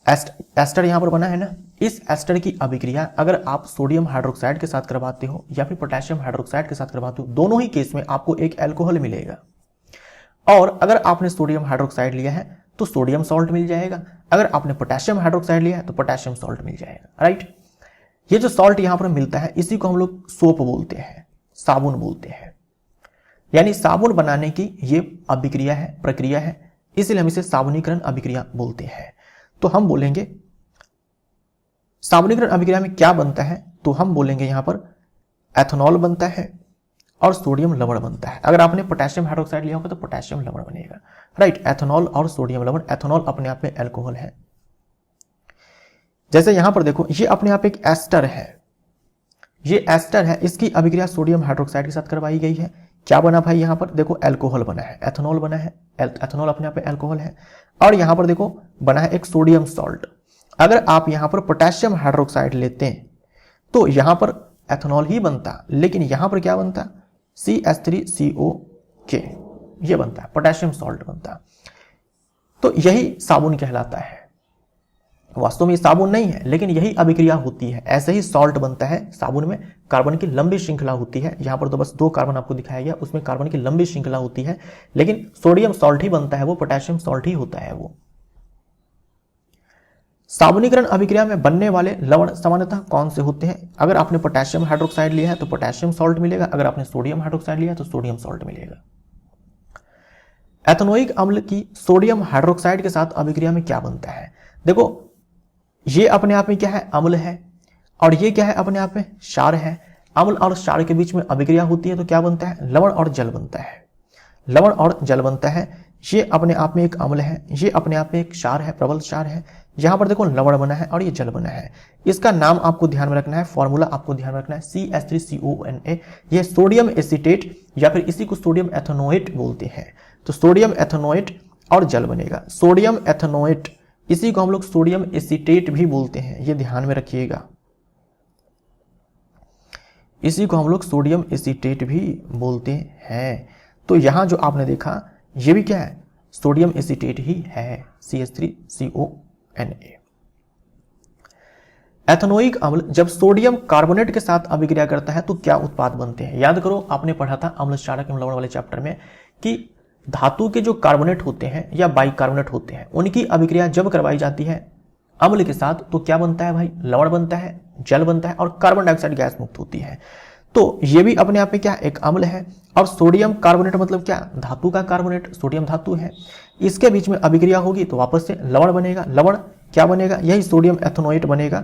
एस्टर यहां पर बना है ना, इस एस्टर की अभिक्रिया अगर आप सोडियम हाइड्रोक्साइड के साथ करवाते हो या फिर पोटेशियम हाइड्रोक्साइड के साथ करवाते हो, दोनों ही केस में आपको एक एल्कोहल मिलेगा। और अगर आपने सोडियम हाइड्रोक्साइड लिया है तो सोडियम सॉल्ट मिल जाएगा, अगर आपने पोटेशियम हाइड्रोक्साइड लिया है तो पोटेशियम सॉल्ट मिल जाएगा, राइट। ये जो सॉल्ट यहां पर मिलता है इसी को हम लोग सोप बोलते हैं, साबुन बोलते हैं। यानी साबुन बनाने की ये अभिक्रिया है, प्रक्रिया है, इसलिए हम इसे साबुनीकरण अभिक्रिया बोलते हैं। तो हम बोलेंगे साबुनीकरण अभिक्रिया में क्या बनता है, तो हम बोलेंगे यहां पर एथेनॉल बनता है और सोडियम लवण बनता है। अगर आपने पोटेशियम हाइड्रोक्साइड लिया होगा तो पोटेशियम लवण बनेगा, राइट। एथेनॉल और सोडियम लवण, एथेनॉल अपने आप में एल्कोहल है। जैसे यहां पर देखो, ये अपने आप एक एस्टर है, ये एस्टर है, इसकी अभिक्रिया सोडियम हाइड्रोक्साइड के साथ करवाई गई है। क्या बना भाई, यहां पर देखो एल्कोहल बना है, एथेनॉल बना है, एथेनॉल अपने आप में एल्कोहल है। और यहां पर देखो बना है एक सोडियम सॉल्ट। अगर आप यहां पर पोटेशियम हाइड्रोक्साइड लेते हैं तो यहां पर एथेनॉल ही बनता, लेकिन यहां पर क्या बनता, CH3CO, ये बनता है, पोटेशियम सॉल्ट बनता। तो यही साबुन कहलाता है। वास्तव में साबुन नहीं है, लेकिन यही अभिक्रिया होती है, ऐसे ही सॉल्ट बनता है। साबुन में कार्बन की लंबी श्रृंखला होती है, यहां पर तो बस 2 कार्बन आपको दिखाया गया, उसमें कार्बन की लंबी श्रृंखला होती है, लेकिन सोडियम सॉल्ट ही बनता है, वो पोटेशियम सॉल्ट ही होता है वो। साबुनीकरण अभिक्रिया में बनने वाले लवण सामान्यतः कौन से होते हैं, अगर आपने पोटेशियम हाइड्रोक्साइड लिया है तो पोटेशियम सॉल्ट मिलेगा, अगर आपने सोडियम हाइड्रोक्साइड लिया है तो सोडियम सॉल्ट मिलेगा। एथेनोइक अम्ल की सोडियम हाइड्रोक्साइड के साथ अभिक्रिया में क्या बनता है, देखो ये अपने आप में क्या है, अम्ल है, और ये क्या है, अपने आप में क्षार है। अम्ल और क्षार के बीच में अभिक्रिया होती है तो क्या बनता है, लवण और जल बनता है, लवण और जल बनता है। ये अपने आप में एक अम्ल है, ये अपने आप में एक क्षार है, प्रबल क्षार है। यहां पर देखो लवण बना है और ये जल बना है। इसका नाम आपको ध्यान में रखना है, फॉर्मूला आपको ध्यान में रखना है, CH3CONA। यह सोडियम एसीटेट या फिर इसी को सोडियम एथेनोएट बोलते हैं। तो सोडियम एथेनोएट और जल बनेगा, सोडियम एथेनोएट, इसी को हम लोग सोडियम एसीटेट भी बोलते हैं, ये ध्यान में रखिएगा, इसी को हम लोग सोडियम एसीटेट भी बोलते हैं। तो यहां जो आपने देखा ये भी क्या है, सोडियम एसीटेट ही है, CH3CONA। एथेनोइक अम्ल जब सोडियम कार्बोनेट के साथ अभिक्रिया करता है तो क्या उत्पाद बनते हैं, याद करो आपने पढ़ा था अम्ल क्षारक एवं लवण वाले चैप्टर में कि धातु के जो कार्बोनेट होते हैं या बाइकार्बोनेट होते हैं उनकी अभिक्रिया जब करवाई जाती है अम्ल के साथ तो क्या बनता है भाई, लवण बनता है, जल बनता है और कार्बन डाइऑक्साइड गैस मुक्त होती है। तो ये भी अपने आप में क्या, एक अम्ल है। और सोडियम कार्बोनेट मतलब क्या, धातु का कार्बोनेट, सोडियम धातु है, इसके बीच में अभिक्रिया होगी तो वापस से लवण बनेगा। लवण क्या बनेगा, यही सोडियम एथेनोएट बनेगा,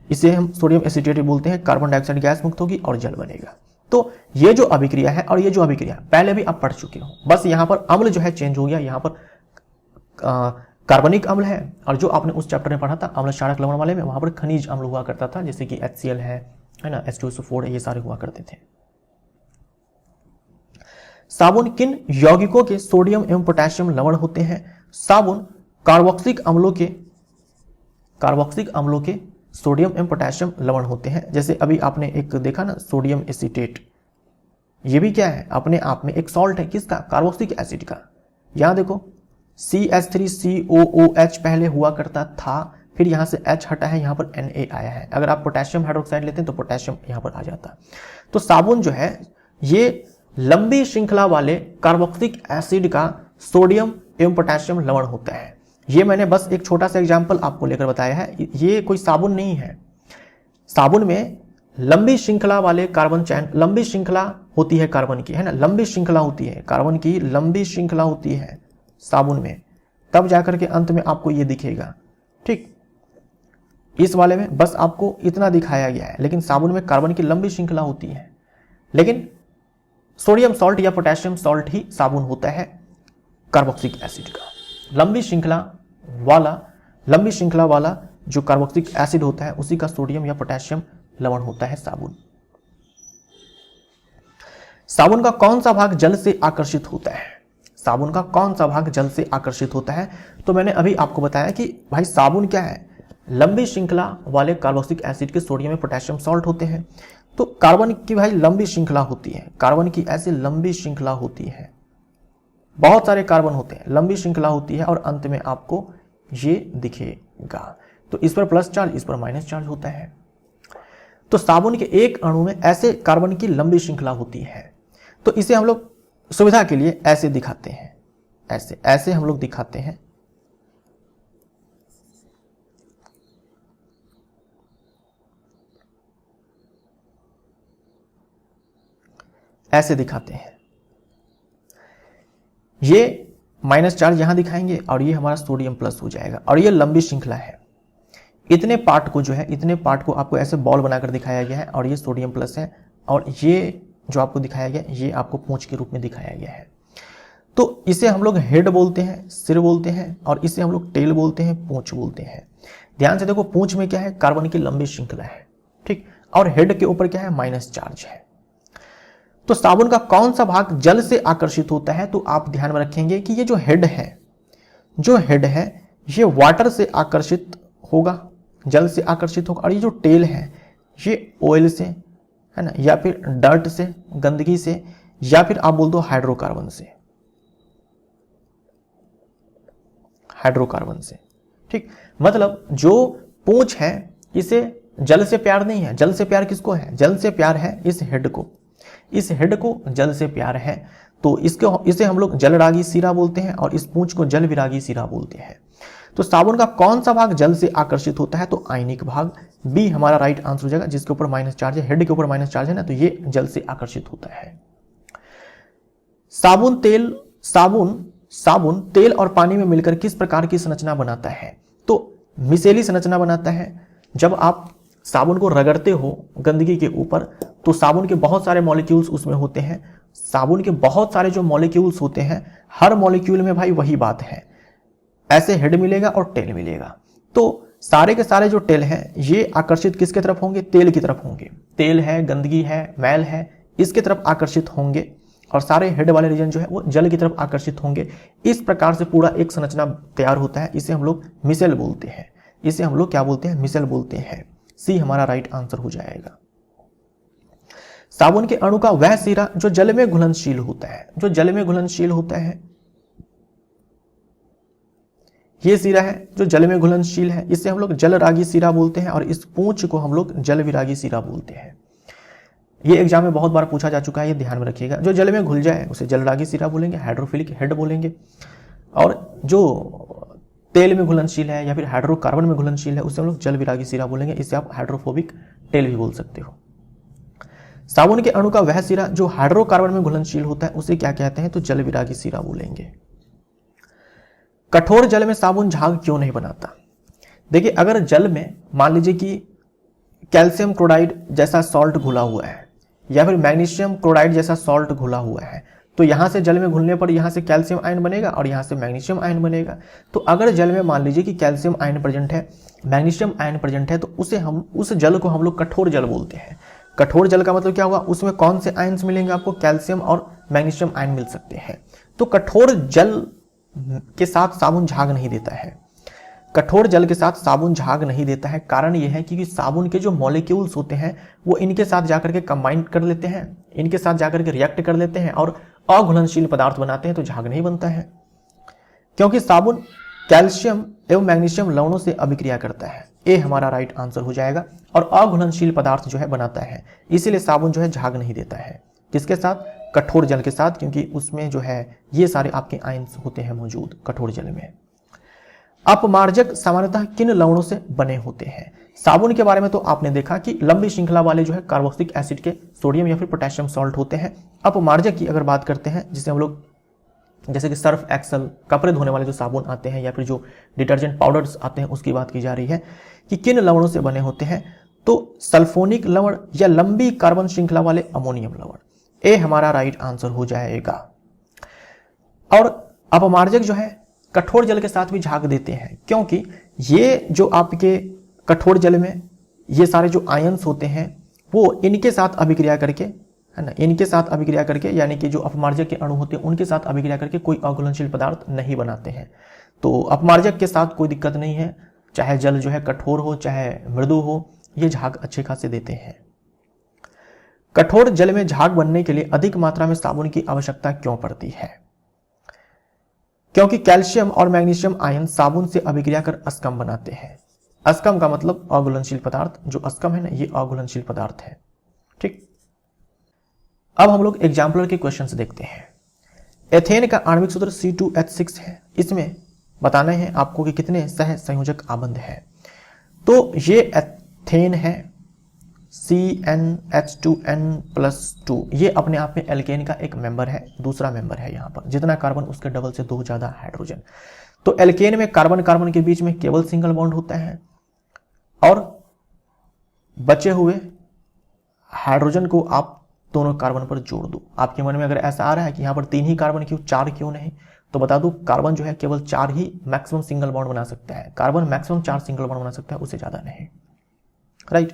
इसे हम सोडियम एसीटेट बोलते हैं। कार्बन डाइऑक्साइड गैस मुक्त होगी और जल बनेगा। तो ये जो अभिक्रिया है और ये जो अभिक्रिया पहले भी आप पढ़ चुके हो, बस यहाँ पर अम्ल जो है चेंज हो गया। यहाँ पर कार्बनिक अम्ल है, और जो आपने उस चैप्टर में पढ़ा था अम्ल क्षारक लवण वाले में, वहां पर खनिज अम्ल हुआ करता था, जैसे कि HCl है ना, H2SO4 ये सारे हुआ करते थे। साबुन किन यौगिकों के सोडियम एवं पोटेशियम लवण होते हैं? साबुन कार्बोक्सिलिक अम्लों के सोडियम एवं पोटेशियम लवण होते हैं। जैसे अभी आपने एक देखा ना, सोडियम एसीटेट, ये भी क्या है, अपने आप में एक सॉल्ट है। किसका? कार्बोक्सिलिक एसिड का। यहां देखो CH3COOH पहले हुआ करता था, फिर यहां से H हटा है, यहां पर Na आया है। अगर आप पोटेशियम हाइड्रोक्साइड लेते हैं तो पोटेशियम यहां पर आ जाता। तो साबुन जो है ये लंबी श्रृंखला वाले कार्बोक्सिलिक एसिड का सोडियम एवं पोटेशियम लवण होता है। ये मैंने बस एक छोटा सा एग्जाम्पल आपको लेकर बताया है, ये कोई साबुन नहीं है। साबुन में लंबी श्रृंखला वाले कार्बन चैन, लंबी श्रृंखला होती है कार्बन की, है ना, लंबी श्रृंखला होती है कार्बन की, लंबी श्रृंखला होती है साबुन में, तब जाकर के अंत में आपको ये दिखेगा। ठीक, इस वाले में बस आपको इतना दिखाया गया है, लेकिन साबुन में कार्बन की लंबी श्रृंखला होती है। लेकिन सोडियम सॉल्ट या पोटेशियम सॉल्ट ही साबुन होता है कार्बोक्सिलिक एसिड का। लंबी श्रृंखला वाला जो कार्बोक्सिलिक एसिड होता है उसी का सोडियम या पोटेशियम लवण होता है साबुन। साबुन का कौन सा भाग जल से आकर्षित होता है? साबुन का कौन सा भाग जल से आकर्षित होता है? तो मैंने अभी आपको बताया कि भाई साबुन क्या है, लंबी श्रृंखला वाले कार्बोक्सिलिक एसिड के सोडियम में पोटेशियम सॉल्ट होते हैं। तो कार्बन की भाई लंबी श्रृंखला होती है, कार्बन की ऐसी लंबी श्रृंखला होती है, बहुत सारे कार्बन होते हैं, लंबी श्रृंखला होती है, और अंत में आपको ये दिखेगा। तो इस पर प्लस चार्ज, इस पर माइनस चार्ज होता है। तो साबुन के एक अणु में ऐसे कार्बन की लंबी श्रृंखला होती है। तो इसे हम लोग सुविधा के लिए ऐसे दिखाते हैं, ऐसे हम लोग दिखाते हैं। ऐसे दिखाते हैं, ये माइनस चार्ज यहां दिखाएंगे और ये हमारा सोडियम प्लस हो जाएगा, और ये लंबी श्रृंखला है। इतने पार्ट को जो है, इतने पार्ट को आपको ऐसे बॉल बनाकर दिखाया गया है, और ये सोडियम प्लस है, और ये जो आपको दिखाया गया ये आपको पूंछ के रूप में दिखाया गया है। तो इसे हम लोग हेड बोलते हैं, सिर बोलते हैं, और इसे हम लोग टेल बोलते हैं, पूंछ बोलते हैं। ध्यान से देखो, पूंछ में क्या है, कार्बन की लंबी श्रृंखला है, ठीक, और हेड के ऊपर क्या है, माइनस चार्ज है। तो साबुन का कौन सा भाग जल से आकर्षित होता है? तो आप ध्यान में रखेंगे कि ये जो हेड है ये वाटर से आकर्षित होगा, जल से आकर्षित होगा, और ये जो टेल है ये ऑयल से, है ना, या फिर डर्ट से, गंदगी से, या फिर आप बोल दो हाइड्रोकार्बन से, ठीक। मतलब जो पूंछ है इसे जल से प्यार नहीं है। जल से प्यार किसको है? जल से प्यार है इस हेड को, इस हेड को जल से प्यार है। तो इसे हम लोग जलरागी सिरा बोलते हैं, और इस पूंछ को जल विरागी सिरा बोलते हैं। तो साबुन का कौन सा भाग जल से आकर्षित होता है? तो आयनिक भाग, बी हमारा राइट आंसर हो जाएगा, जिसके ऊपर माइनस चार्ज है, हेड के ऊपर माइनस चार्ज है ना, तो ये जल से आकर्षित होता है। साबुन तेल और पानी में मिलकर किस प्रकार की संरचना बनाता है? तो मिसेली संरचना बनाता है। जब आप साबुन को रगड़ते हो गंदगी के ऊपर, तो साबुन के बहुत सारे मॉलिक्यूल्स उसमें होते हैं। साबुन के बहुत सारे जो मॉलिक्यूल्स होते हैं, हर मॉलिक्यूल में भाई वही बात है, ऐसे हेड मिलेगा और टेल मिलेगा। तो सारे के सारे जो टेल हैं ये आकर्षित किसके तरफ होंगे? तेल की तरफ होंगे। तेल है, गंदगी है, मैल है, इसके तरफ आकर्षित होंगे, और सारे हेड वाले रीजन जो है वो जल की तरफ आकर्षित होंगे। इस प्रकार से पूरा एक संरचना तैयार होता है। इसे हम लोग मिसेल बोलते हैं। इसे हम लोग क्या बोलते हैं? मिसेल बोलते हैं। सी हमारा राइट आंसर हो जाएगा। साबुन के अणु का वह सिरा जो जल में घुलनशील होता है, जो जल में घुलनशील होता है, ये सिरा है जो जल में घुलनशील है, इसे हम लोग जलरागी सिरा बोलते हैं, और इस पूंछ को हम लोग जल विरागी सिरा बोलते हैं। ये एग्जाम में बहुत बार पूछा जा चुका है, ये ध्यान में रखिएगा। जो जल में घुल जाए उसे जलरागी सिरा बोलेंगे, हाइड्रोफिलिक हेड बोलेंगे, और जो तेल में घुलनशील है या फिर हाइड्रोकार्बन में घुलनशील है उसे हम लोग जल विरागी सिरा बोलेंगे। इसे आप हाइड्रोफोबिक टेल भी बोल सकते हो। साबुन के अणु का वह सिरा जो हाइड्रोकार्बन में घुलनशील होता है उसे क्या कहते हैं? तो जल विरागी सिरा बोलेंगे। कठोर जल में साबुन झाग क्यों नहीं बनाता? देखिए, अगर जल में मान लीजिए कि कैल्शियम क्लोराइड जैसा सॉल्ट घुला हुआ है या फिर मैग्नीशियम क्लोराइड जैसा सॉल्ट घुला हुआ है, तो यहां से जल में घुलने पर यहां से कैल्शियम आयन बनेगा और यहां से मैग्नीशियम आयन बनेगा। तो अगर जल में मान लीजिए कि कैल्शियम आयन प्रेजेंट है, मैग्नीशियम आयन प्रेजेंट है, तो उस जल को हम लोग कठोर जल बोलते हैं। कठोर जल का मतलब क्या हुआ, उसमें कौन से आयन्स मिलेंगे आपको, कैल्शियम और मैग्नीशियम आयन मिल सकते हैं। तो कठोर जल के साथ साबुन झाग नहीं देता है, कठोर जल के साथ साबुन झाग नहीं देता है। कारण यह है कि साबुन के जो मॉलिक्यूल्स होते हैं वो इनके साथ जाकर के कंबाइन कर लेते हैं, इनके साथ जाकर के रिएक्ट कर लेते हैं और अघुलनशील पदार्थ बनाते हैं, तो झाग नहीं बनता है। क्योंकि साबुन कैल्शियम एवं मैग्नीशियम लवणों से अभिक्रिया करता है, ए हमारा राइट आंसर हो जाएगा। और अघुलनशील पदार्थ जो है बनाता है, इसीलिए साबुन जो है झाग नहीं देता है। किसके साथ, कठोर जल के साथ, क्योंकि उसमें जो है ये सारे आपके आयन्स होते हैं मौजूद कठोर जल में। अपमार्जक सामान्यतः किन लवणों से बने होते हैं। साबुन के बारे में तो आपने देखा कि लंबी श्रृंखला वाले जो है कार्बोक्सिलिक एसिड के सोडियम या फिर पोटेशियम सॉल्ट होते हैं। अपमार्जक की अगर बात करते हैं, जिसे हम लोग जैसे कि सर्फ एक्सल, कपड़े धोने वाले जो साबुन आते हैं या फिर जो डिटर्जेंट पाउडर्स आते हैं, उसकी बात की जा रही है कि किन लवणों से बने होते हैं। तो सल्फोनिक लवण या लंबी कार्बन श्रृंखला वाले अमोनियम लवण, ए हमारा राइट आंसर हो जाएगा। और अपमार्जक जो है कठोर जल के साथ भी झाग देते हैं, क्योंकि ये जो आपके कठोर जल में ये सारे जो आयन्स होते हैं वो इनके साथ अभिक्रिया करके, है ना, इनके साथ अभिक्रिया करके, यानी कि जो अपमार्जक के अणु होते हैं उनके साथ अभिक्रिया करके कोई अघुलनशील पदार्थ नहीं बनाते हैं। तो अपमार्जक के साथ कोई दिक्कत नहीं है, चाहे जल जो है कठोर हो चाहे मृदु हो, ये झाग अच्छे खासे देते हैं। कठोर जल में झाग बनने के लिए अधिक मात्रा में साबुन की आवश्यकता क्यों पड़ती है। क्योंकि कैल्शियम और मैग्नीशियम आयन साबुन से अभिक्रिया कर अस्कम बनाते हैं। अस्कम का मतलब अघुलनशील पदार्थ, जो अस्कम है ना, ये अघुलनशील पदार्थ है। ठीक, अब हम लोग एग्जाम्पलर के क्वेश्चंस देखते हैं। एथेन का आणविक सूत्र C2H6 है, इसमें बताना है आपको कि कितने सह संयोजक आबंध है। तो ये एथेन है, CnH2n+2, ये अपने आप में एल्केन का एक मेंबर है, दूसरा मेंबर है। यहाँ पर जितना कार्बन उसके डबल से 2 ज्यादा हाइड्रोजन। तो एल्केन में कार्बन कार्बन के बीच में केवल सिंगल बॉन्ड होता है और बचे हुए हाइड्रोजन को आप दोनों कार्बन पर जोड़ दो। आपके मन में अगर ऐसा आ रहा है कि यहाँ पर 3 ही कार्बन क्यों, 4 क्यों नहीं, तो बता दूं कार्बन जो है केवल 4 ही मैक्सिमम सिंगल बॉन्ड बना सकता है। कार्बन मैक्सिमम 4 सिंगल बॉन्ड बना सकता है, उससे ज्यादा नहीं। राइट,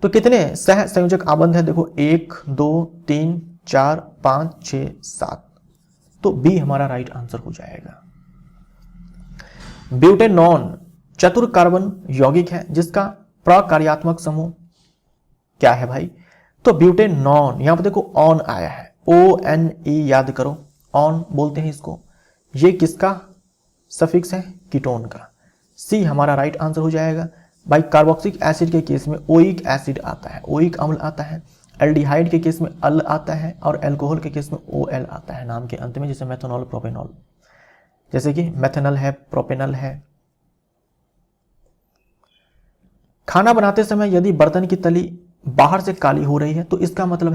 तो कितने सह संयोजक आबंध है, देखो 1 2 3 4 5 6 7, तो बी हमारा राइट आंसर हो जाएगा। ब्यूटेनॉन चतुर कार्बन यौगिक है जिसका प्रकार्यात्मक समूह क्या है भाई, तो ब्यूटेनॉन। यहां पर देखो ऑन आया है, ONE याद करो, ऑन बोलते हैं इसको। ये किसका सफिक्स है, कीटोन का। सी हमारा राइट आंसर हो जाएगा। भाई कार्बोक्सिलिक एसिड के केस में ओइक एसिड आता है, ओइक अम्ल आता है। एल्डिहाइड के केस में अल आता है और एल्कोहल के केस में OL आता है नाम के अंत में, जैसे मेथनॉल, प्रोपेनॉल, जैसे कि मेथनल है, प्रोपेनल है। खाना बनाते समय यदि बर्तन की तली बाहर से काली हो रही है तो इसका मतलब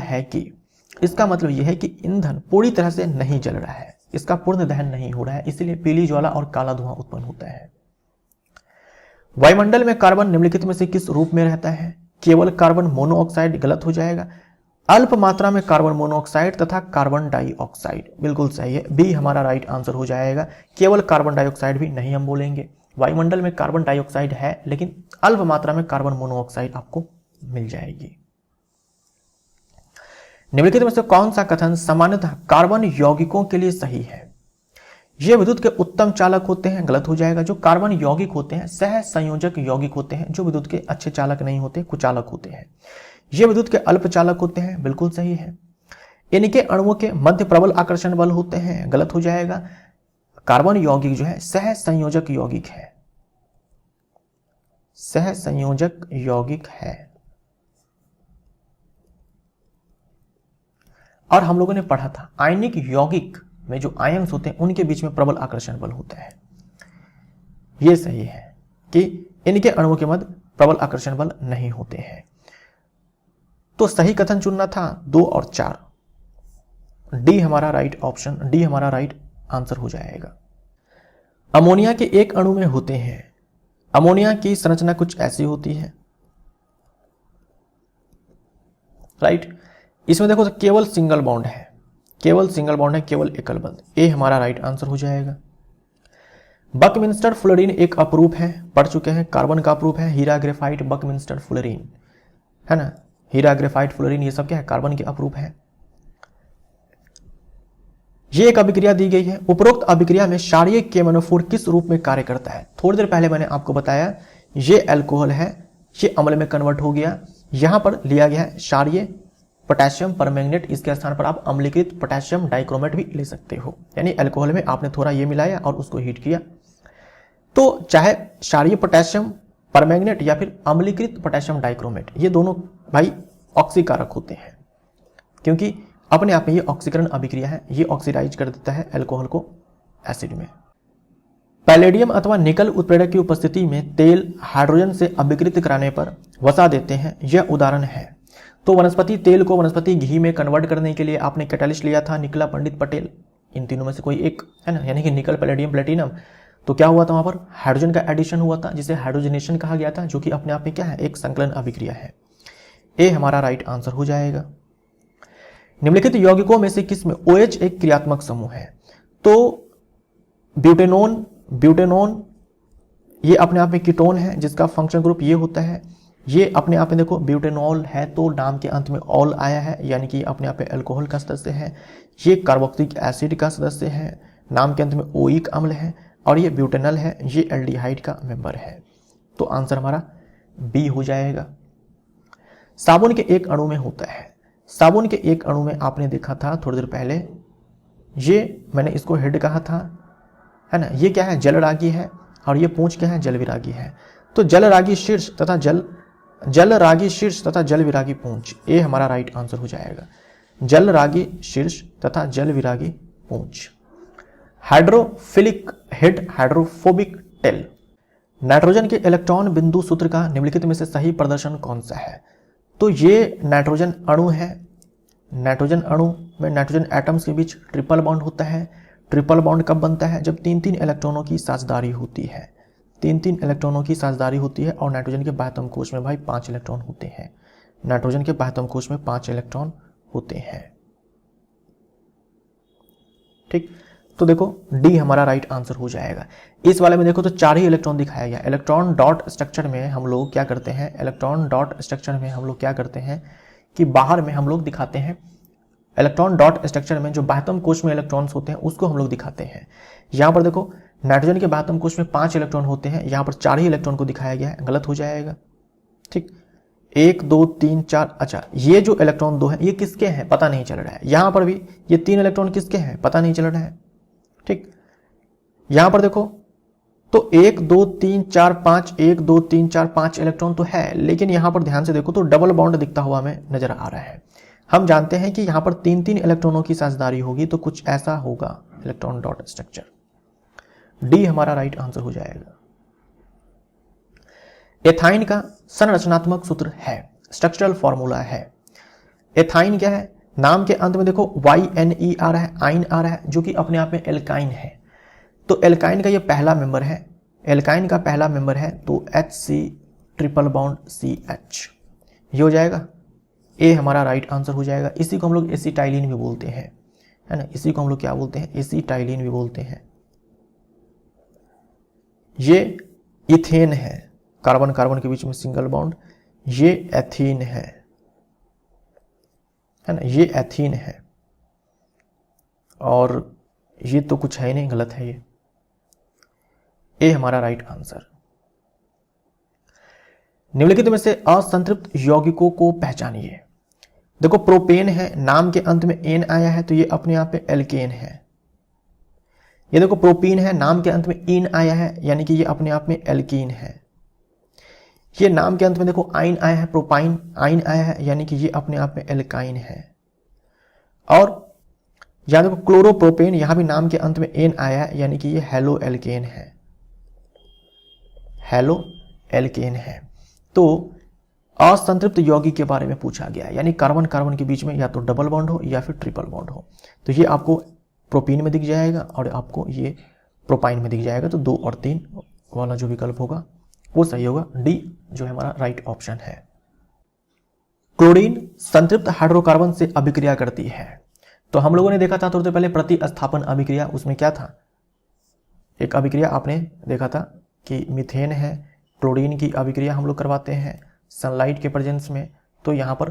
यह है कि ईंधन पूरी तरह से नहीं जल रहा है, इसका पूर्ण दहन नहीं हो रहा है, इसीलिए पीली ज्वाला और काला धुआं उत्पन्न होता है। वायुमंडल में कार्बन निम्नलिखित में से किस रूप में रहता है, केवल कार्बन मोनोऑक्साइड गलत हो जाएगा, अल्प मात्रा में कार्बन मोनोऑक्साइड तथा कार्बन डाइऑक्साइड बिल्कुल सही है, बी हमारा राइट आंसर हो जाएगा। केवल कार्बन डाइऑक्साइड भी नहीं हम बोलेंगे, वायुमंडल में कार्बन डाइऑक्साइड है लेकिन अल्प मात्रा में कार्बन मोनोऑक्साइड आपको मिल जाएगी। निम्नलिखित में से कौन सा कथन सामान्यतः कार्बन यौगिकों के लिए सही है। ये विद्युत के उत्तम चालक होते हैं, गलत हो जाएगा। जो कार्बन यौगिक होते हैं सह संयोजक यौगिक होते हैं, जो विद्युत के अच्छे चालक नहीं होते, कुचालक होते हैं। ये विद्युत के अल्प चालक होते हैं, बिल्कुल सही है। इनके अणुओं के मध्य प्रबल आकर्षण बल होते हैं, गलत हो जाएगा। कार्बन यौगिक जो है सह संयोजक यौगिक है, सह संयोजक यौगिक है। और हम लोगों ने पढ़ा था आयनिक यौगिक में जो आयन्स होते हैं उनके बीच में प्रबल आकर्षण बल होता है। यह सही है कि इनके अणुओं के मध्य प्रबल आकर्षण बल नहीं होते हैं। तो सही कथन चुनना था 2 और 4, डी हमारा राइट ऑप्शन, डी हमारा राइट आंसर हो जाएगा। अमोनिया के एक अणु में होते हैं, अमोनिया की संरचना कुछ ऐसी होती है, राइट। इसमें देखो तो केवल सिंगल बॉन्ड है, केवल सिंगल बॉन्ड है, केवल एकल बंध। ए हमारा राइट आंसर हो जाएगा। बकमिंस्टर फ्लोरीन एक अपरूप है, पढ़ चुके हैं। कार्बन का अपरूप है हीरा ग्रेफाइट बकमिंस्टर फ्लोरीन, है ना। हीरा ग्रेफाइट फ्लोरीन ये सब क्या है, कार्बन के अपरूप है। ये एक अभिक्रिया दी गई है। उपरोक्त अभिक्रिया में क्षारीय KMnO4 किस रूप में कार्य करता है। थोड़ी देर पहले मैंने आपको बताया ये अल्कोहल है, ये अम्ल में कन्वर्ट हो गया। यहां पर लिया गया है क्षारीय पोटेशियम परमैंगनेट, इसके स्थान पर आप अम्लीकृत पोटेशियम डाइक्रोमेट भी ले सकते हो। यानी अल्कोहल में आपने थोड़ा ये मिलाया और उसको हीट किया। तो चाहे क्षारीय पोटेशियम परमैंगनेट या फिर अम्लीकृत पोटेशियम डाइक्रोमेट, ये दोनों भाई ऑक्सीकारक होते हैं, क्योंकि अपने आप में ये ऑक्सीकरण अभिक्रिया है, ये ऑक्सीडाइज कर देता है अल्कोहल को एसिड में। पैलेडियम अथवा निकल उत्प्रेरक की उपस्थिति में तेल हाइड्रोजन से अभिकृत कराने पर वसा देते हैं, यह उदाहरण है। तो वनस्पति तेल को वनस्पति घी में कन्वर्ट करने के लिए आपने कैटालिस्ट लिया था निकला पंडित पटेल, इन तीनों में से कोई एक, है ना, यानी कि निकल पैलेडियम प्लेटिनम। तो क्या हुआ था वहां पर हाइड्रोजन का एडिशन हुआ था, जिसे हाइड्रोजनेशन कहा गया था, जो कि अपने आप में क्या है, एक संकलन अभिक्रिया है। ए हमारा राइट आंसर हो जाएगा। निम्नलिखित यौगिकों में से किसमें OH एक क्रियात्मक समूह है। तो ब्यूटेनोन ये अपने आप में कीटोन है, जिसका फंक्शन ग्रुप ये होता है। ये अपने आप में देखो ब्यूटेनॉल है तो नाम के अंत में ऑल आया है, यानी कि अपने आप में अल्कोहल का सदस्य है। ये कार्बोक्सिलिक एसिड का सदस्य है, नाम के अंत में ओइक अम्ल है। और ये ब्यूटेनल है, ये एल्डिहाइड का मेंबर है। तो आंसर हमारा बी हो जाएगा। साबुन के एक अणु में होता है, साबुन के एक अणु में आपने देखा था थोड़ी देर पहले, ये मैंने इसको हेड कहा था, है ना। ये क्या है, जल रागी है, और ये पूंछ क्या है, जल विरागी है। तो जल रागी शीर्ष तथा जल रागी शीर्ष तथा जल विरागी पूंछ, ये हमारा राइट आंसर हो जाएगा। जल रागी शीर्ष तथा जल विरागी पूंछ। Hydrophilic head, hydrophobic tell. Nitrogen के इलेक्ट्रॉन बिंदु सूत्र का निम्नलिखित में से सही प्रदर्शन कौन सा है। तो ये नाइट्रोजन अणु है, नाइट्रोजन अणु में नाइट्रोजन एटम्स के बीच ट्रिपल बॉन्ड होता है। ट्रिपल बॉन्ड कब बनता है, जब 3-3 इलेक्ट्रॉनों की साझेदारी होती है, 3-3 इलेक्ट्रॉनों की साझेदारी होती है। और नाइट्रोजन के बाह्यतम कोश में भाई 5 इलेक्ट्रॉन होते हैं, नाइट्रोजन के बाह्यतम कोश में 5 इलेक्ट्रॉन होते हैं। ठीक, तो देखो डी हमारा राइट आंसर हो जाएगा। इस वाले में देखो तो 4 ही इलेक्ट्रॉन दिखाया गया। इलेक्ट्रॉन डॉट स्ट्रक्चर में हम लोग क्या करते हैं, इलेक्ट्रॉन डॉट स्ट्रक्चर में हम लोग क्या करते हैं कि बाहर में हम लोग दिखाते हैं, इलेक्ट्रॉन डॉट स्ट्रक्चर में जो बाह्यतम कोश में इलेक्ट्रॉन्स होते हैं उसको हम लोग दिखाते हैं। यहां पर देखो नाइट्रोजन के बाह्यतम कोश में 5 इलेक्ट्रॉन होते हैं, यहां पर 4 ही इलेक्ट्रॉन को दिखाया गया है, गलत हो जाएगा। ठीक, 1 2 3 4, अच्छा ये जो इलेक्ट्रॉन 2 है ये किसके हैं पता नहीं चल रहा है। यहां पर भी ये 3 इलेक्ट्रॉन किसके हैं पता नहीं चल रहा है। ठीक, यहां पर देखो तो 1 2 3 4 5, 1 2 3 4 5 इलेक्ट्रॉन तो है, लेकिन यहां पर ध्यान से देखो तो डबल बॉन्ड दिखता हुआ हमें नजर आ रहा है। हम जानते हैं कि यहां पर 3-3 इलेक्ट्रॉनों की साझेदारी होगी, तो कुछ ऐसा होगा इलेक्ट्रॉन डॉट स्ट्रक्चर। डी हमारा राइट आंसर हो जाएगा। एथाइन का संरचनात्मक सूत्र है, स्ट्रक्चरल फॉर्मूला है। एथाइन क्या है, नाम के अंत में देखो YNE आ रहा है, आइन आ रहा है, जो कि अपने आप में एल्काइन है। तो एल्काइन का ये पहला मेंबर है, एल्काइन का पहला मेंबर है, तो HC ट्रिपल बॉन्ड CH ये हो जाएगा। ए हमारा राइट आंसर हो जाएगा। इसी को हम लोग एसिटाइलिन भी बोलते हैं, है ना, इसी को हम लोग क्या बोलते हैं, एसिटाइलिन भी बोलते हैं। ये इथेन है, कार्बन कार्बन के बीच में सिंगल बॉन्ड, ये एथीन है ना, ये एथीन है। और ये तो कुछ है नहीं, गलत है ये। ए हमारा राइट आंसर। निम्नलिखित में से असंतृप्त यौगिकों को पहचानिए। देखो प्रोपेन है, नाम के अंत में एन आया है, तो ये अपने आप में एल्केन है। ये देखो प्रोपीन है, नाम के अंत में इन आया है, यानी कि ये अपने आप में एल्कीन है। ये नाम के अंत में देखो आइन आया है, प्रोपाइन आइन आया है, यानी कि ये अपने आप में एल्काइन है। और यहां देखो क्लोरोप्रोपेन, यहां भी नाम के अंत में एन आया है, यानी कि ये हेलो एल्केन है, हेलो एल्केन है। तो असंतृप्त यौगिक के बारे में पूछा गया, यानी कार्बन कार्बन के बीच में या तो डबल बॉन्ड हो या फिर ट्रिपल बॉन्ड हो, तो ये आपको प्रोपीन में दिख जाएगा और आपको ये प्रोपाइन में दिख जाएगा। तो 2 और 3 वाला जो विकल्प होगा वो सही होगा। डी जो है हमारा राइट ऑप्शन है। क्लोरीन संतृप्त हाइड्रोकार्बन से अभिक्रिया करती है। तो हम लोगों ने देखा था थोड़ी देर पहले प्रतिस्थापन अभिक्रिया, उसमें क्या था, एक अभिक्रिया आपने देखा था कि मीथेन है, क्लोरीन की अभिक्रिया हम लोग करवाते हैं सनलाइट के प्रेजेंस में। तो यहां पर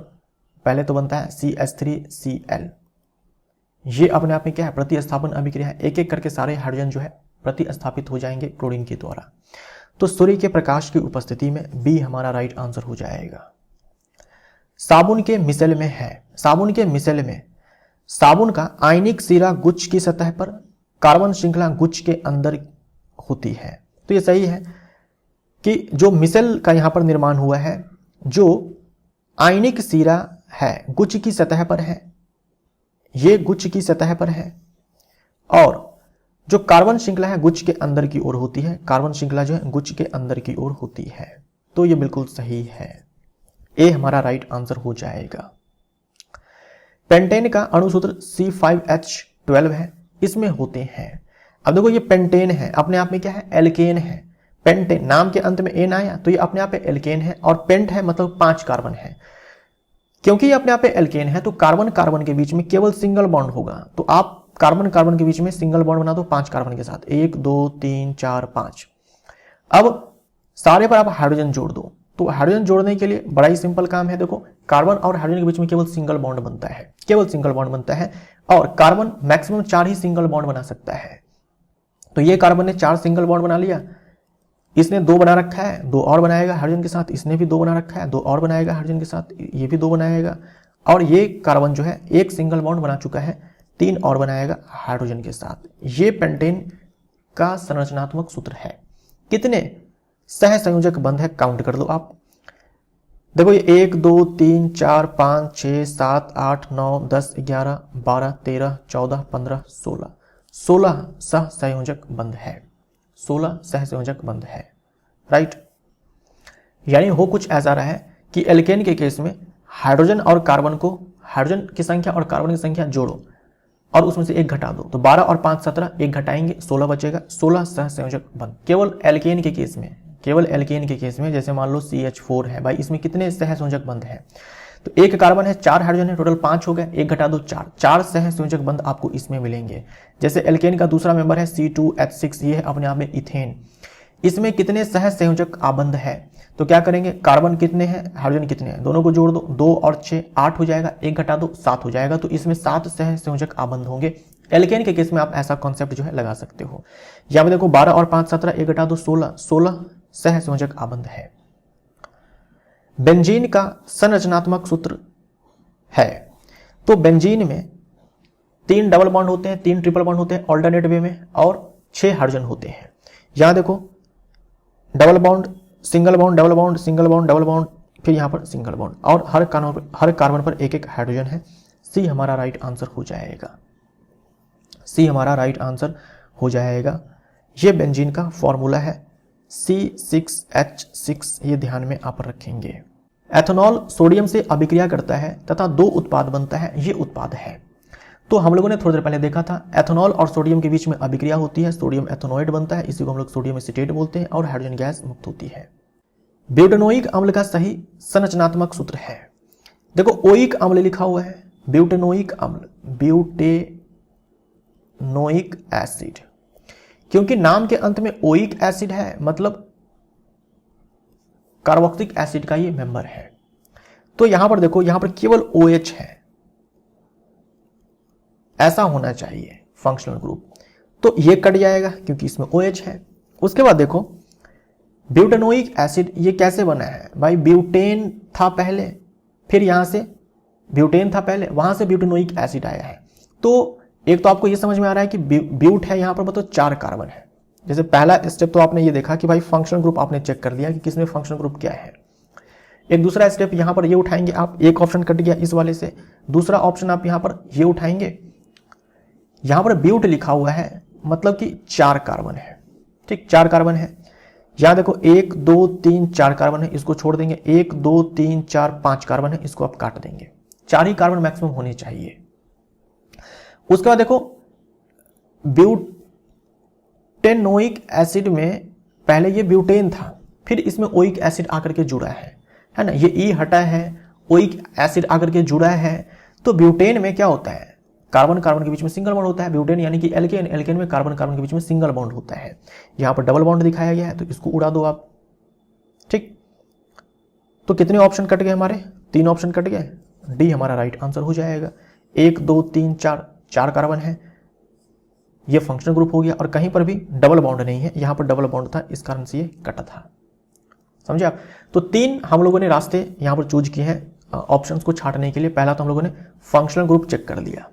पहले तो बनता है CH3Cl, ये अपने आप में क्या है, प्रतिस्थापन अभिक्रिया है। एक एक करके सारे हाइड्रोजन जो है प्रतिस्थापित हो जाएंगे क्लोरीन के द्वारा। तो सूर्य के प्रकाश की उपस्थिति में बी हमारा राइट आंसर हो जाएगा। साबुन के मिसेल में है, साबुन के मिसेल में साबुन का आयनिक सिरा गुच्छ की सतह पर, कार्बन श्रृंखला गुच्छ के अंदर होती है। तो ये सही है कि जो मिसेल का यहां पर निर्माण हुआ है, जो आयनिक सिरा है गुच्छ की सतह पर है, ये गुच्छ की सतह पर है, और जो कार्बन श्रृंखला है गुच्छ के अंदर की ओर होती है, कार्बन श्रृंखला जो है गुच्छ के अंदर की ओर होती है। तो ये बिल्कुल सही है, ए हमारा राइट आंसर हो जाएगा। पेंटेन का अणुसूत्र C5H12 है, इसमें होते हैं, अब देखो ये पेंटेन है, अपने आप में क्या है, एल्केन है। पेंटेन नाम के अंत में एन आया तो ये अपने आप में एल्केन है, और पेंट है मतलब 5 कार्बन है। क्योंकि ये अपने आप में एल्केन है तो कार्बन कार्बन के बीच में केवल सिंगल बॉन्ड होगा। तो आप कार्बन कार्बन के बीच में सिंगल बॉन्ड बना दो 5 कार्बन के साथ, 1 2 3 4 5। अब सारे पर आप हाइड्रोजन जोड़ दो। तो हाइड्रोजन जोड़ने के लिए बड़ा ही सिंपल काम है, देखो कार्बन और हाइड्रोजन के बीच में केवल सिंगल बॉन्ड बनता है, केवल सिंगल बॉन्ड बनता है, और कार्बन मैक्सिमम 4 ही सिंगल बॉन्ड बना सकता है। तो ये कार्बन ने 4 सिंगल बॉन्ड बना लिया, इसने 2 बना रखा है, 2 और बनाएगा हाइड्रोजन के साथ, इसने भी 2 बना रखा है, 2 और बनाएगा हाइड्रोजन के साथ, ये भी 2 बनाएगा, और ये कार्बन जो है 1 सिंगल बॉन्ड बना चुका है, 3 और बनाएगा हाइड्रोजन के साथ। ये पेंटेन का संरचनात्मक सूत्र है। कितने सह संयोजक बंध है काउंट कर लो आप। देखो ये 1 2 3 4 5 6 7 8 9 10 11 12 13 14 15 16 16 सह संयोजक बंध है, 16 सह संयोजक बंध है, राइट। यानी हो कुछ ऐसा रहा है कि एल्केन के केस में हाइड्रोजन और कार्बन को, हाइड्रोजन की संख्या और कार्बन की संख्या जोड़ो और उसमें से 1 घटा दो, तो 12 और 5 17, 1 घटाएंगे 16 बचेगा, 16 सह संयोजक बंध। केवल एल्केन के केस में, केवल एल्केन के केस में, जैसे मान लो CH4 है भाई, इसमें कितने सह संयोजक बंध है, तो 1 कार्बन है, 4 हाइड्रोजन है, टोटल 5 हो गए, 1 घटा दो 4, 4 सह संयोजक बंध आपको इसमें मिलेंगे। जैसे एल्केन का दूसरा मेंबर है C2H6, ये है अपने आप में इथेन, इसमें कितने सह संयोजक आबंध है, तो क्या करेंगे, कार्बन कितने हैं, हाइड्रोजन कितने हैं, दोनों को जोड़ दो, 2 और 6 8 हो जाएगा, 1 घटा दो 7 हो जाएगा, तो इसमें 7 सह संयोजक आबंध होंगे। एल्केन के केस में आप ऐसा कॉन्सेप्ट जो है लगा सकते हो। यहाँ पे देखो 12 और 5 17, 1 घटा दो 16, 16 सह संयोजक आबंध है। बेंजीन का संरचनात्मक सूत्र है, तो बेंजीन में 3 डबल बॉन्ड होते हैं, 3 ट्रिपल बॉन्ड होते हैं ऑल्टरनेट वे में, और 6 हाइड्रोजन होते हैं। यहां देखो double bond, single bond, double bond, single bond, double bond, फिर यहां पर सिंगल बॉन्ड, और हर कार्बन पर 1-1 हाइड्रोजन है। सी हमारा राइट आंसर हो जाएगा, सी हमारा राइट आंसर हो जाएगा। ये बेंजीन का फॉर्मूला है C6H6, ये ध्यान में आप रखेंगे। एथेनॉल सोडियम से अभिक्रिया करता है तथा 2 उत्पाद बनता है, ये उत्पाद है। तो हम लोगों ने थोड़ी देर पहले देखा था, एथेनॉल और सोडियम के बीच में अभिक्रिया होती है, सोडियम एथेनोएट बनता है, इसी को हम लोग सोडियम एसीटेट बोलते हैं, और हाइड्रोजन गैस मुक्त होती है। ब्यूटेनोइक अम्ल का सही संरचनात्मक सूत्र है, देखो ओइक अम्ल लिखा हुआ है, ब्यूटेनोइक अम्ल, ब्यूटेनोइक एसिड, क्योंकि नाम के अंत में ओइक एसिड है, मतलब कार्बोक्सिलिक एसिड का ये मेंबर है। तो यहां पर देखो, यहां पर केवल OH है, ऐसा होना चाहिए फंक्शनल ग्रुप, तो ये कट जाएगा क्योंकि इसमें OH है। उसके बाद देखो ब्यूटेनोइक एसिड ये कैसे बना है भाई, ब्यूटेन था पहले, फिर यहां से ब्यूटेन था पहले, वहां से ब्यूटेनोइक एसिड आया है। तो एक तो आपको ये समझ में आ रहा है कि ब्यूट है यहां पर, मतलब 4 कार्बन है। जैसे पहला स्टेप तो आपने ये देखा कि भाई फंक्शनल ग्रुप आपने चेक कर लिया कि किसमें फंक्शनल ग्रुप क्या है। एक दूसरा स्टेप यहां पर ये उठाएंगे आप, एक ऑप्शन कट गया इस वाले से, दूसरा ऑप्शन आप यहां पर ये उठाएंगे, यहां पर ब्यूट लिखा हुआ है मतलब कि 4 कार्बन है, ठीक 4 कार्बन है। यहां देखो 1 2 3 4 कार्बन है, इसको छोड़ देंगे, 1 2 3 4 5 कार्बन है, इसको आप काट देंगे, 4 ही कार्बन मैक्सिमम होने चाहिए। उसके बाद देखो ब्यूटेनोइक एसिड में पहले ये ब्यूटेन था, फिर इसमें ओइक एसिड आकर के जुड़ा है ना, ये ई हटा है, ओइक एसिड आकर के जुड़ा है, तो ब्यूटेन में क्या होता है, कार्बन कार्बन के बीच में सिंगल बॉन्ड होता है। ब्यूटेन यानी कि एल्केन, एल्केन में कार्बन कार्बन के बीच में सिंगल बॉन्ड होता है। यहां पर डबल बॉन्ड दिखाया गया है, तो इसको उड़ा दो आप। ठीक, तो कितने ऑप्शन कट गए हमारे, 3 ऑप्शन कट गए। डी हमारा राइट आंसर हो जाएगा। 1 2 3 4 कार्बन है, ये फंक्शनल ग्रुप हो गया, और कहीं पर भी डबल बॉन्ड नहीं है, यहां पर डबल बॉन्ड था, इस कारण से ये कटा था। समझे आप? तो 3 हम लोगों ने रास्ते यहां पर चूज किए हैं ऑप्शंस को छांटने के लिए। पहला तो हम लोगों ने फंक्शनल ग्रुप चेक कर लिया,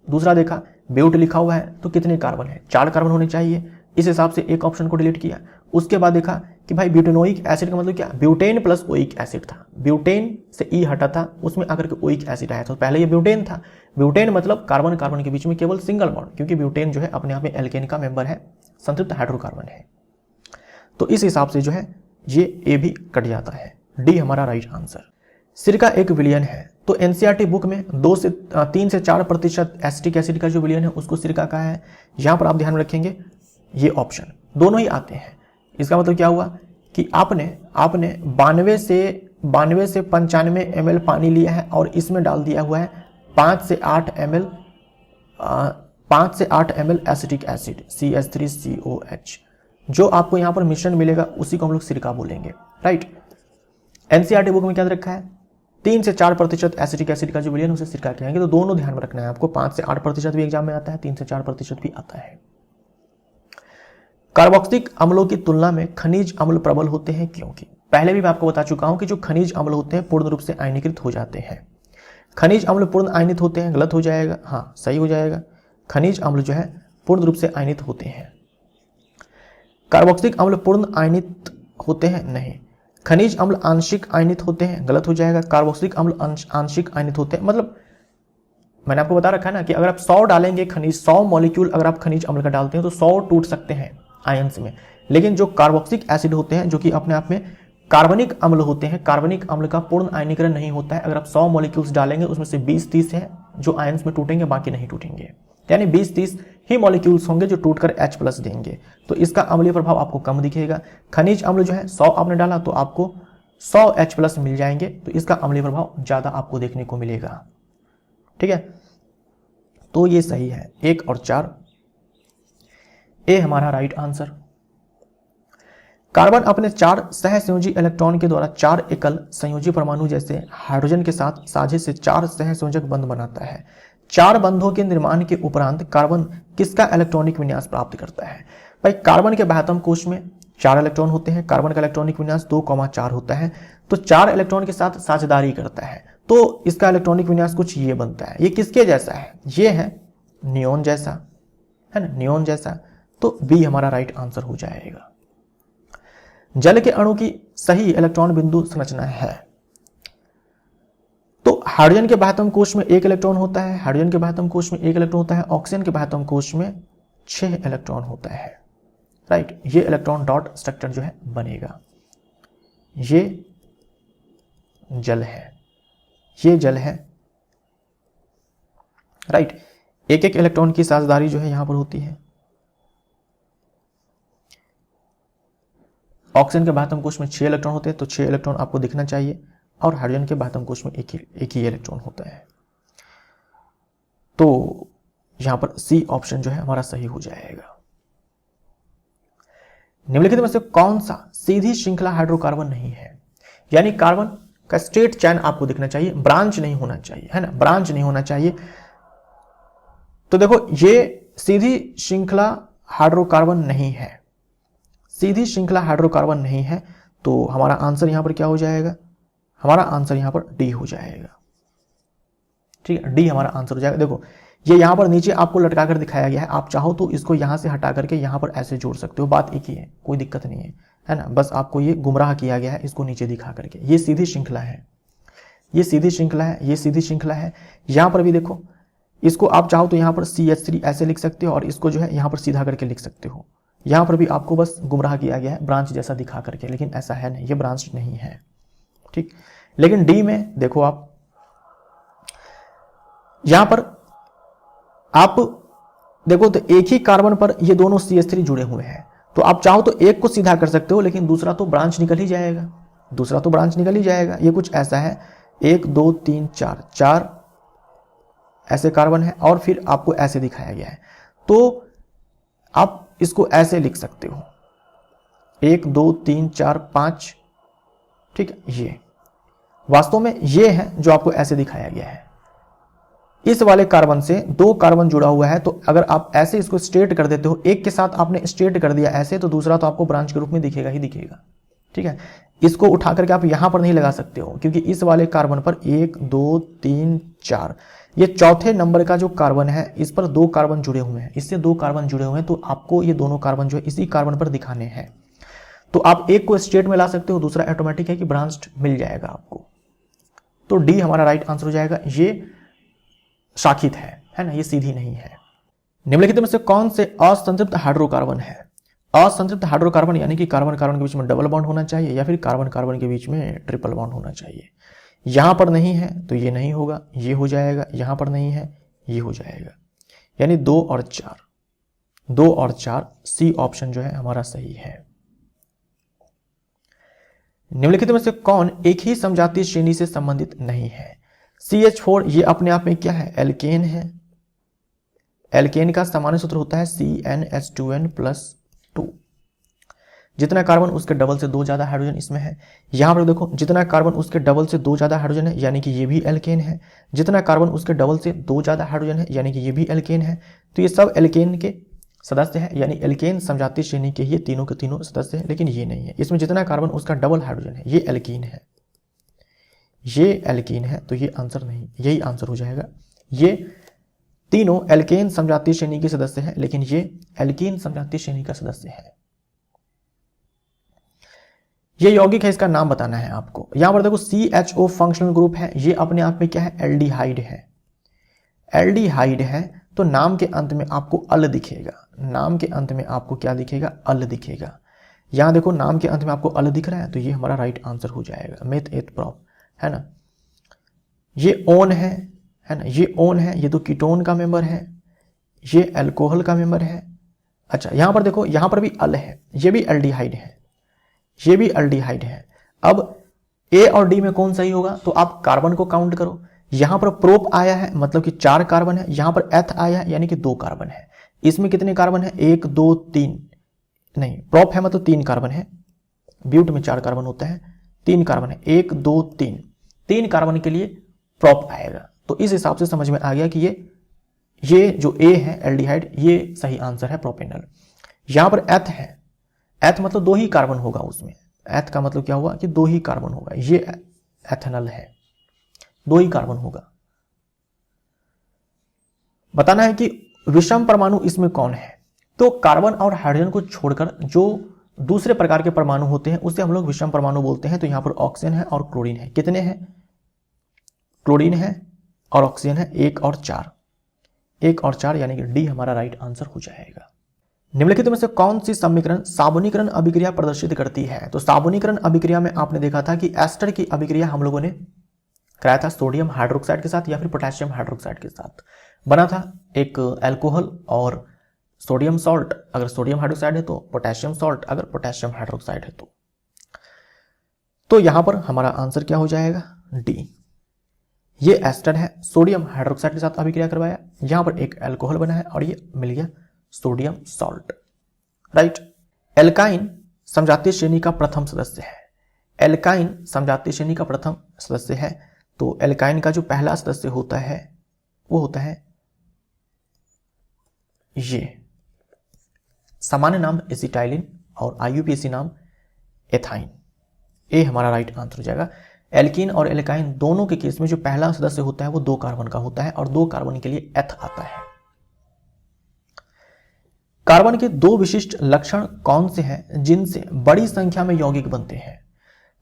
दूसरा देखा ब्यूट लिखा हुआ है तो कितने कार्बन है, 4 कार्बन होने चाहिए, इस हिसाब से एक ऑप्शन को डिलीट किया। उसके बाद देखा कि भाई ब्यूटेनोइक एसिड का मतलब क्या, ब्यूटेन प्लस ओइक एसिड था, ब्यूटेन से ई हटा था, उसमें आकर के ओइक एसिड आया था, पहले ये ब्यूटेन था। ब्यूटेन मतलब कार्बन कार्बन के बीच में केवल सिंगल बॉन्ड, क्योंकि ब्यूटेन जो है अपने आप में एल्केन का मेंबर है, संतृप्त हाइड्रोकार्बन है। तो इस हिसाब से जो है ये ए भी कट जाता है। डी हमारा राइट आंसर। सिरका एक विलयन है, तो एनसीईआरटी बुक में 3 से 4% एसिटिक एसिड का जो विलयन है उसको सिरका कहा है। यहां पर आप ध्यान में रखेंगे ये ऑप्शन दोनों ही आते हैं। इसका मतलब क्या हुआ कि आपने 92 से 95 ml पानी लिया है और इसमें डाल दिया हुआ है 5 से 8 ml एसिटिक एसिड CH3COH। जो आपको यहां पर मिश्रण मिलेगा उसी को हम लोग सिरका बोलेंगे, राइट। एनसीईआरटी बुक में क्या रखा है, 3 से 4% एसिटिक एसिड का जो विलयन उसे सिरका कहेंगे। तो दोनों ध्यान में रखना है आपको, 5 से 8% भी एग्जाम में आता है, 3 से 4% भी आता है। कार्बोक्सिलिक अम्लों की तुलना में खनिज अम्ल प्रबल होते हैं, क्योंकि पहले भी मैं आपको बता चुका हूं कि जो खनिज अम्ल होते हैं पूर्ण रूप से आयनीकृत हो जाते हैं। खनिज अम्ल पूर्ण आयनित होते हैं, गलत हो जाएगा, हाँ सही हो जाएगा। खनिज अम्ल जो है पूर्ण रूप से आयनित होते हैं। कार्बोक्सिलिक अम्ल पूर्ण आयनित होते हैं, नहीं। खनिज अम्ल आंशिक आयनित होते हैं, गलत हो जाएगा। कार्बोक्सिलिक अम्ल आंशिक आयनित होते हैं, मतलब मैंने आपको बता रखा है ना कि अगर आप 100 डालेंगे खनिज, 100 मॉलिक्यूल अगर आप खनिज अम्ल का डालते हैं तो 100 टूट सकते हैं आयंस में। लेकिन जो कार्बोक्सिलिक एसिड होते हैं जो कि अपने आप में कार्बनिक अम्ल होते हैं, कार्बनिक अम्ल का पूर्ण आयनीकरण नहीं होता है। अगर आप 100 मॉलिक्यूल्स डालेंगे उसमें से 20-30 है जो आयंस में टूटेंगे, बाकी नहीं टूटेंगे। यानी 20-30 ही मॉलिक्यूल्स होंगे जो टूटकर H+ देंगे, तो इसका अम्लीय प्रभाव आपको कम दिखेगा। खनिज अम्ल जो है 100 आपने डाला तो आपको 100 H+ मिल जाएंगे, तो इसका अम्लीय प्रभाव ज्यादा आपको देखने को मिलेगा। ठीक है, तो ये सही है, 1 और 4 ए हमारा राइट आंसर। कार्बन अपने 4 सहसंयोजी इलेक्ट्रॉन के द्वारा 4 एकल संयोजी परमाणु जैसे हाइड्रोजन के साथ साझे से 4 सहसंयोजक बंध बनाता है। 4 बंधों के निर्माण के उपरांत कार्बन किसका इलेक्ट्रॉनिक विन्यास प्राप्त करता है? भाई कार्बन के बाह्यतम कोश में 4 इलेक्ट्रॉन होते हैं, कार्बन का इलेक्ट्रॉनिक विन्यास 2,4 होता है, तो 4 इलेक्ट्रॉन के साथ साझेदारी करता है, तो इसका इलेक्ट्रॉनिक विन्यास कुछ ये बनता है। ये किसके जैसा है? ये है नियोन जैसा, है ना, नियोन जैसा। तो बी हमारा राइट आंसर हो जाएगा। जल के अणु की सही इलेक्ट्रॉन बिंदु संरचना है, तो हाइड्रोजन के बाह्यतम कोश में 1 इलेक्ट्रॉन होता है, हाइड्रोजन के बाह्यतम कोश में 1 इलेक्ट्रॉन होता है, ऑक्सीजन के बाह्यतम कोश में 6 इलेक्ट्रॉन होता है, राइट। ये इलेक्ट्रॉन डॉट स्ट्रक्चर जो है बनेगा। ये जल है, ये जल है, राइट। एक एक इलेक्ट्रॉन की साझेदारी जो है यहां पर होती है। ऑक्सीजन के बाह्यतम कोश में 6 इलेक्ट्रॉन होते हैं, तो 6 इलेक्ट्रॉन आपको दिखना चाहिए, और हाइड्रोजन के बाह्यतम कोश में एक ही इलेक्ट्रॉन होता है। तो यहां पर सी ऑप्शन जो है हमारा सही हो जाएगा। निम्नलिखित में से कौन सा सीधी श्रृंखला हाइड्रोकार्बन नहीं है? यानी कार्बन का स्ट्रेट चैन आपको दिखना चाहिए, ब्रांच नहीं होना चाहिए, है ना, ब्रांच नहीं होना चाहिए। तो देखो ये सीधी श्रृंखला हाइड्रोकार्बन नहीं है, सीधी श्रृंखला हाइड्रोकार्बन नहीं है, तो हमारा आंसर यहां पर क्या हो जाएगा? हमारा आंसर यहां पर डी हो जाएगा। ठीक है, डी हमारा आंसर हो जाएगा। देखो ये यहां पर नीचे आपको लटका कर दिखाया गया है, आप चाहो तो इसको यहां से हटा करके यहां पर ऐसे जोड़ सकते हो, बात एक ही है, कोई दिक्कत नहीं है ना। बस आपको ये गुमराह किया गया है इसको नीचे दिखा करके। ये सीधी श्रृंखला है, ये सीधी श्रृंखला है, ये सीधी श्रृंखला है। यहां पर भी देखो, इसको आप चाहो तो यहां पर CH3 ऐसे लिख सकते हो, और इसको जो है यहां पर सीधा करके लिख सकते हो। यहां पर भी आपको बस गुमराह किया गया है ब्रांच जैसा दिखा करके, लेकिन ऐसा है नहीं, ये ब्रांच नहीं है, ठीक। लेकिन डी में देखो आप, यहां पर आप देखो तो एक ही कार्बन पर ये दोनों CH3 जुड़े हुए हैं, तो आप चाहो तो एक को सीधा कर सकते हो, लेकिन दूसरा तो ब्रांच निकल ही जाएगा, दूसरा तो ब्रांच निकल ही जाएगा। ये कुछ ऐसा है, 1 2 3 4, 4 ऐसे कार्बन है और फिर आपको ऐसे दिखाया गया है। तो आप इसको ऐसे लिख सकते हो 1 2 3 4 5, ठीक है। ये वास्तव में ये है जो आपको ऐसे दिखाया गया है। इस वाले कार्बन से 2 कार्बन जुड़ा हुआ है, तो अगर आप ऐसे इसको स्ट्रेट कर देते हो, एक के साथ आपने स्ट्रेट कर दिया ऐसे, तो दूसरा तो आपको ब्रांच के रूप में दिखेगा ही दिखेगा, ठीक है। इसको उठा करके आप यहां पर नहीं लगा सकते हो, क्योंकि इस वाले कार्बन पर 1 2 3 4, ये चौथे नंबर का जो कार्बन है इस पर 2 कार्बन जुड़े हुए हैं, इससे 2 कार्बन जुड़े हुए हैं, तो आपको ये दोनों कार्बन जो है इसी कार्बन पर दिखाने हैं। तो आप एक को स्ट्रेट में ला सकते हो, दूसरा ऑटोमेटिक है कि ब्रांच्ड मिल जाएगा आपको। तो डी हमारा राइट आंसर हो जाएगा। ये शाखित है ना, ये सीधी नहीं है। निम्नलिखित में से कौन से असंतृप्त हाइड्रोकार्बन है? असंतृप्त हाइड्रोकार्बन यानी कि कार्बन कार्बन के बीच में डबल बॉन्ड होना चाहिए या फिर कार्बन कार्बन के बीच में ट्रिपल बॉन्ड होना चाहिए। यहां पर नहीं है तो ये नहीं होगा, ये हो जाएगा। यहां पर नहीं है, ये हो जाएगा। यानी 2 और 4, 2 और 4, सी ऑप्शन जो है हमारा सही है। निम्नलिखित में से कौन एक ही समजातीय श्रेणी से संबंधित नहीं है? CH4 ये अपने आप में क्या है? एल्केन है। एल्केन का सामान्य सूत्र होता है CnH2n+2। जितना कार्बन उसके डबल से 2 ज्यादा हाइड्रोजन इसमें है। यहां पर देखो, जितना कार्बन उसके डबल से 2 ज्यादा हाइड्रोजन है, यानी कि ये भी एल्केन है। जितना कार्बन उसके डबल से 2 ज्यादा हाइड्रोजन है, यानी कि ये भी एल्केन है। तो ये सब एल्केन के सदस्य है, यानी एल्केन समजातीय श्रेणी के ये तीनों के तीनों सदस्य है। लेकिन ये नहीं है, इसमें जितना कार्बन उसका डबल हाइड्रोजन है ये एल्कीन है, ये एल्कीन है। तो ये आंसर नहीं, यही आंसर हो जाएगा। ये तीनों एल्केन समजातीय श्रेणी के सदस्य हैं, लेकिन ये एल्कीन समजातीय श्रेणी का सदस्य है। ये यौगिक है, इसका नाम बताना है आपको। यहां पर देखो CHO फंक्शनल ग्रुप है, ये अपने आप में क्या है? एल्डिहाइड है। एल्डिहाइड है तो नाम के अंत में आपको अल दिखेगा। नाम के अंत में आपको क्या दिखेगा? अल दिखेगा। यहां देखो नाम के अंत में आपको अल दिख रहा है, तो ये हमारा राइट आंसर हो जाएगा। मेथ एथ प्रॉप है ना। ये ओन है ना, ये ओन है, ये तो कीटोन का मेंबर है, ये अल्कोहल का मेंबर है। अच्छा यहां पर देखो, यहां पर भी अल है, ये भी एल्डिहाइड है, ये भी एल्डिहाइड है। अब ए और डी में कौन सही होगा? तो आप कार्बन को काउंट करो। यहां पर प्रोप आया है मतलब कि 4 कार्बन है, यहां पर एथ आया है यानी कि 2 कार्बन है। इसमें कितने कार्बन है? 1 2 3, नहीं प्रोप है मतलब 3 कार्बन है। ब्यूट में 4 कार्बन होता है, 3 कार्बन है। 1 2 3, 3 कार्बन के लिए प्रोप आएगा। तो इस हिसाब से समझ में आ गया कि ये जो ए है एल्डिहाइड, ये सही आंसर है, प्रोपेनल। यहां पर एथ है, एथ मतलब 2 ही कार्बन होगा उसमें। एथ का मतलब क्या हुआ कि 2 ही कार्बन होगा। ये एथेनल है, 2 ही कार्बन होगा। बताना है कि विषम परमाणु इसमें कौन है? तो कार्बन और हाइड्रोजन को छोड़कर जो दूसरे प्रकार के परमाणु होते हैं उसे हम लोग विषम परमाणु बोलते हैं। तो यहां पर ऑक्सीजन है और क्लोरीन है। कितने हैं? क्लोरीन है और ऑक्सीजन है 1 और 4, 1 और 4, यानी कि डी हमारा राइट आंसर हो जाएगा। निम्नलिखित में से कौन सी समीकरण साबुनीकरण अभिक्रिया प्रदर्शित करती है? तो साबुनीकरण अभिक्रिया में आपने देखा था कि एस्टर की अभिक्रिया हम लोगों ने कराया था सोडियम हाइड्रोक्साइड के साथ या फिर पोटेशियम हाइड्रोक्साइड के साथ। बना था एक अल्कोहल और सोडियम सॉल्ट, अगर सोडियम हाइड्रोक्साइड है तो पोटेशियम सॉल्ट, अगर पोटेशियम हाइड्रोक्साइड है तो यहां पर हमारा आंसर क्या हो जाएगा? डी। ये एस्टर है, सोडियम हाइड्रोक्साइड के साथ अभिक्रिया करवाया, यहां पर एक अल्कोहल बना है और ये मिल गया सोडियम सॉल्ट, राइट। एल्काइन समजातीय श्रेणी का प्रथम सदस्य है। एल्काइन समजातीय श्रेणी का प्रथम सदस्य है। तो एल्काइन का जो पहला सदस्य होता है वो होता है ये, सामान्य नाम एसिटाइलिन और IUPAC नाम एथाइन। ए हमारा राइट आंसर हो जाएगा। एल्कीन और एल्काइन दोनों के केस में जो पहला सदस्य होता है वो 2 कार्बन का होता है और 2 कार्बन के लिए एथ आता है। कार्बन के 2 विशिष्ट लक्षण कौन से हैं जिनसे बड़ी संख्या में यौगिक बनते हैं?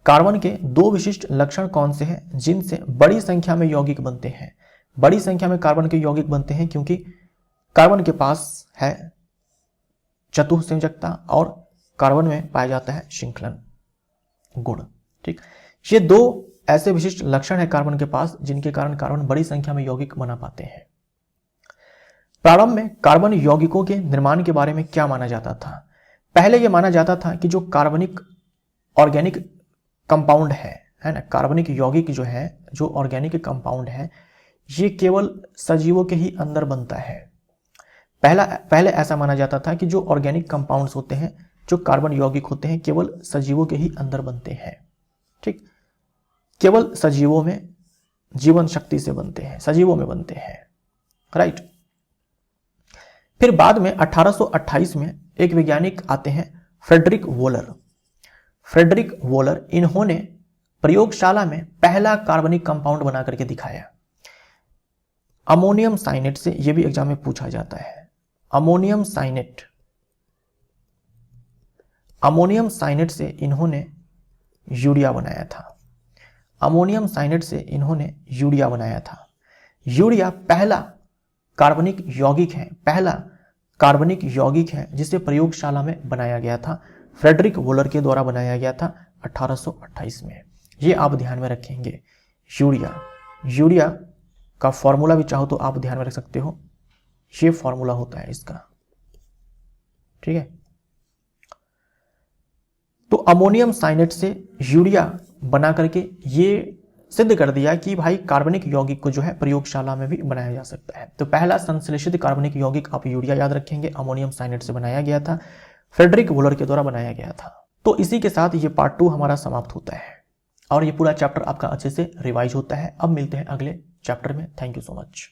कार्बन के 2 विशिष्ट लक्षण कौन से हैं जिनसे बड़ी संख्या में यौगिक बनते हैं? बड़ी संख्या में कार्बन के यौगिक बनते हैं क्योंकि कार्बन के पास है चतुःसंयोजकता और कार्बन में पाया जाता है श्रृंखलन गुण, ठीक। ये 2 ऐसे विशिष्ट लक्षण है कार्बन के पास जिनके कारण कार्बन बड़ी संख्या में यौगिक बना पाते हैं। प्रारंभ में कार्बन यौगिकों के निर्माण के बारे में क्या माना जाता था? पहले यह माना जाता था कि जो कार्बनिक ऑर्गेनिक कंपाउंड है है ना, कार्बनिक यौगिक जो है, जो ऑर्गेनिक कंपाउंड है, ये केवल सजीवों के ही अंदर बनता है। पहले ऐसा माना जाता था कि जो ऑर्गेनिक कंपाउंड्स होते हैं, जो कार्बन यौगिक होते हैं, केवल सजीवों के ही अंदर बनते हैं। ठीक, केवल सजीवों में, जीवन शक्ति से बनते हैं, सजीवों में बनते हैं, राइट। फिर बाद में 1828 में एक वैज्ञानिक आते हैं, फ्रेडरिक वोलर। फ्रेडरिक वोलर, इन्होंने प्रयोगशाला में पहला कार्बनिक कंपाउंड बना करके दिखाया, अमोनियम साइनेट से। यह भी एग्जाम में पूछा जाता है, अमोनियम साइनेट। अमोनियम साइनेट से इन्होंने यूरिया बनाया था। अमोनियम साइनेट से इन्होंने यूरिया बनाया था। यूरिया पहला कार्बनिक यौगिक है, पहला कार्बनिक यौगिक है जिसे प्रयोगशाला में बनाया गया था, फ्रेडरिक वोलर के द्वारा बनाया गया था 1828 में। ये आप ध्यान में रखेंगे। यूरिया, यूरिया का फॉर्मूला भी चाहो तो आप ध्यान में रख सकते हो, ये फॉर्मूला होता है इसका, ठीक है। तो अमोनियम साइनेट से यूरिया बना करके ये सिद्ध कर दिया कि भाई कार्बनिक यौगिक को जो है प्रयोगशाला में भी बनाया जा सकता है। तो पहला संश्लेषित कार्बनिक यौगिक आप यूरिया याद रखेंगे, अमोनियम साइनेट से बनाया गया था, फ्रेडरिक वोलर के द्वारा बनाया गया था। तो इसी के साथ ये पार्ट 2 हमारा समाप्त होता है और ये पूरा चैप्टर आपका अच्छे से रिवाइज होता है। अब मिलते हैं अगले चैप्टर में। Thank you so much.